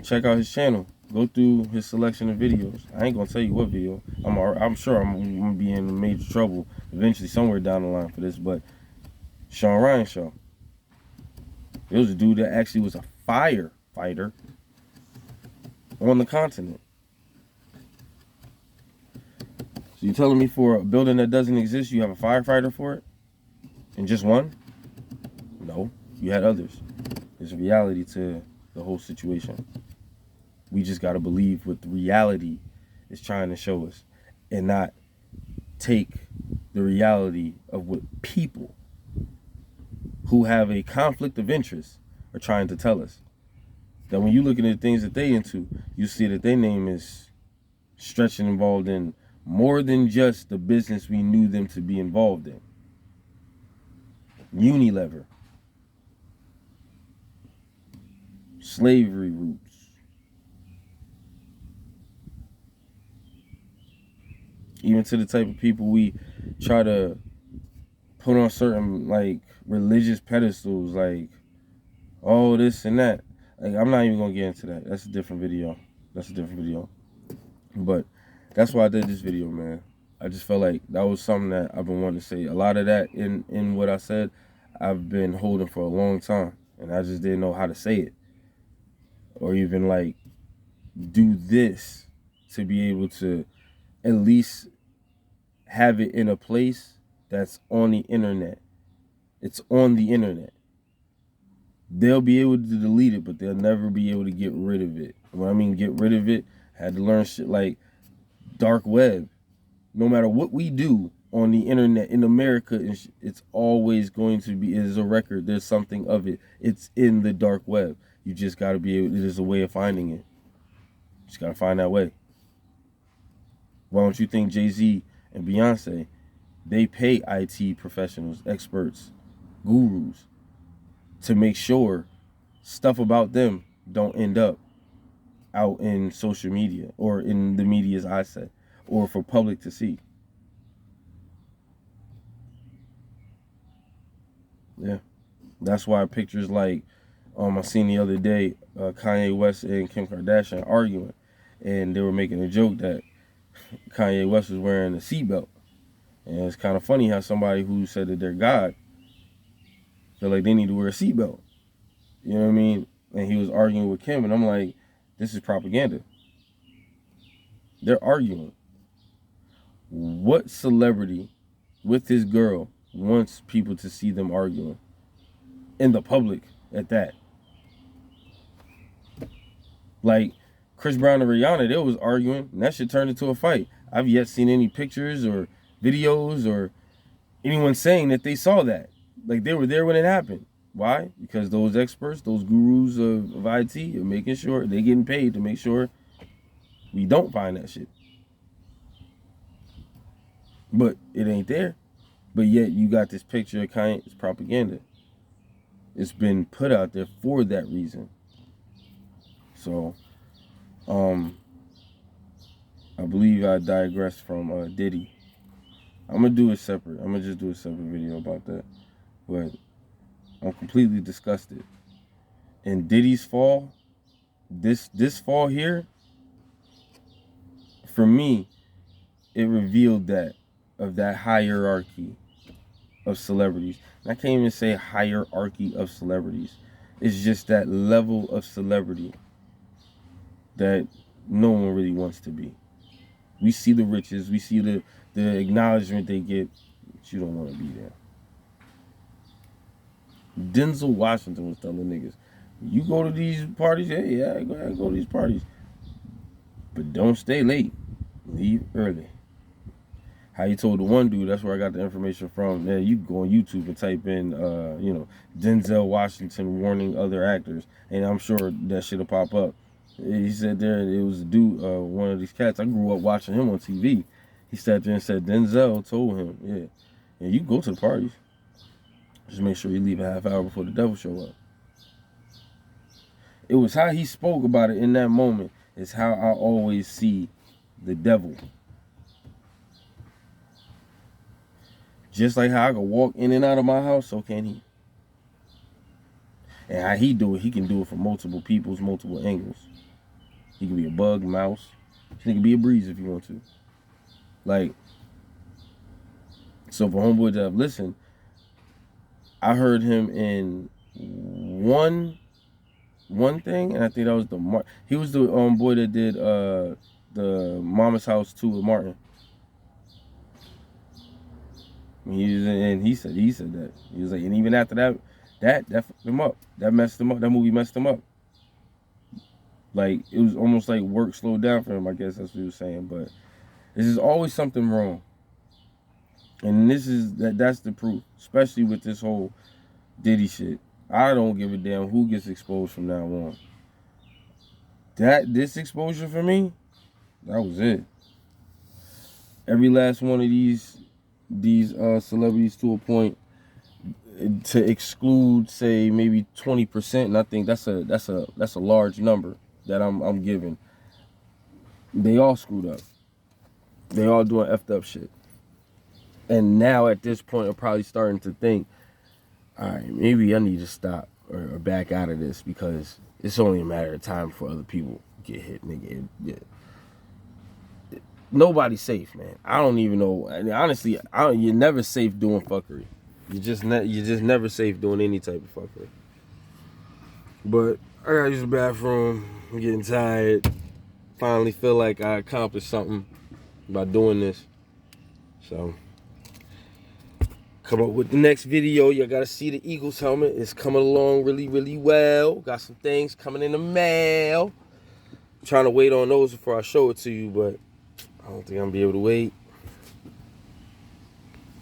Check out his channel. Go through his selection of videos. I ain't gonna tell you what video. I'm sure I'm gonna be in major trouble eventually somewhere down the line for this, but Sean Ryan show. It was a dude that actually was a firefighter on the continent. So you telling me for a building that doesn't exist, you have a firefighter for it? And just one? No, you had others. There's a reality to the whole situation. We just got to believe what the reality is trying to show us and not take the reality of what people who have a conflict of interest are trying to tell us. That when you look at the things that they into, you see that their name is stretching involved in more than just the business we knew them to be involved in. Unilever. Slavery roots. Even to the type of people we try to put on certain, like, religious pedestals, like, oh, this and that. Like, I'm not even gonna get into that. That's a different video. But that's why I did this video, man. I just felt like that was something that I've been wanting to say. A lot of that in what I said, I've been holding for a long time, and I just didn't know how to say it, or even, like, do this to be able to at least have it in a place that's on the internet. It's on the internet. They'll be able to delete it, but they'll never be able to get rid of it. When I mean get rid of it, I had to learn shit like dark web. No matter what we do on the internet in America, it's always going to be, it is a record. There's something of it. It's in the dark web. You just got to be able, there's a way of finding it. Just got to find that way. Why don't you think Jay-Z and Beyonce, they pay IT professionals, experts, gurus to make sure stuff about them don't end up out in social media or in the media's eyesight or for public to see. Yeah. That's why pictures like I seen the other day Kanye West and Kim Kardashian arguing, and they were making a joke that Kanye West was wearing a seatbelt. And it's kind of funny how somebody who said that they're God feel like they need to wear a seatbelt. You know what I mean? And he was arguing with Kim, and I'm like, this is propaganda. They're arguing. What celebrity with this girl wants people to see them arguing? In the public at that. Like, Chris Brown and Rihanna, they was arguing, and that shit turned into a fight. I've yet seen any pictures or videos or anyone saying that they saw that. Like, they were there when it happened. Why? Because those experts, those gurus of IT are making sure, they're getting paid to make sure we don't find that shit. But it ain't there. But yet you got this picture of Kanye. It's propaganda. It's been put out there for that reason. So, I believe I digressed from Diddy. I'm gonna do it separate. I'm gonna just do a separate video about that. But I'm completely disgusted. And Diddy's fall, this fall here, for me, it revealed that of that hierarchy of celebrities. And I can't even say hierarchy of celebrities. It's just that level of celebrity that no one really wants to be. We see the riches, we see the acknowledgement they get, but you don't want to be there. Denzel Washington was telling niggas, you go to these parties, yeah, go ahead, go to these parties. But don't stay late. Leave early. How he told the one dude, that's where I got the information from. Yeah, you go on YouTube and type in, Denzel Washington warning other actors, and I'm sure that shit'll pop up. He said there, it was a dude, one of these cats, I grew up watching him on TV. He sat there and said, Denzel told him, yeah, you go to the parties. Just make sure you leave a half hour before the devil show up. It was how he spoke about it in that moment is how I always see the devil. Just like how I can walk in and out of my house, so can he. And how he do it, he can do it from multiple people's multiple angles. He can be a bug, mouse. He can be a breeze if you want to. Like, so for homeboy to have listened, I heard him in one thing, and I think that was he was the boy that did the Mama's House 2 with Martin. He said that. He was like, and even after that fucked him up. That messed him up. That movie messed him up. Like, it was almost like work slowed down for him, I guess that's what he was saying. But there's always something wrong. And that's the proof. Especially with this whole Diddy shit. I don't give a damn who gets exposed from now on. This exposure for me, that was it. Every last one of these celebrities to a point, to exclude, say, maybe 20%, and I think that's a large number that I'm giving. They all screwed up. They all doing effed up shit. And now at this point, I'm probably starting to think, all right, maybe I need to stop or back out of this, because it's only a matter of time before other people get hit, nigga. Nobody's safe, man. I don't even know. I mean, honestly, you're never safe doing fuckery. You're just never safe doing any type of fuckery. But I gotta use the bathroom. I'm getting tired. Finally feel like I accomplished something by doing this. So, come up with the next video. You gotta see the Eagles helmet. It's coming along really, really well. Got some things coming in the mail. I'm trying to wait on those before I show it to you, but I don't think I'm gonna be able to wait.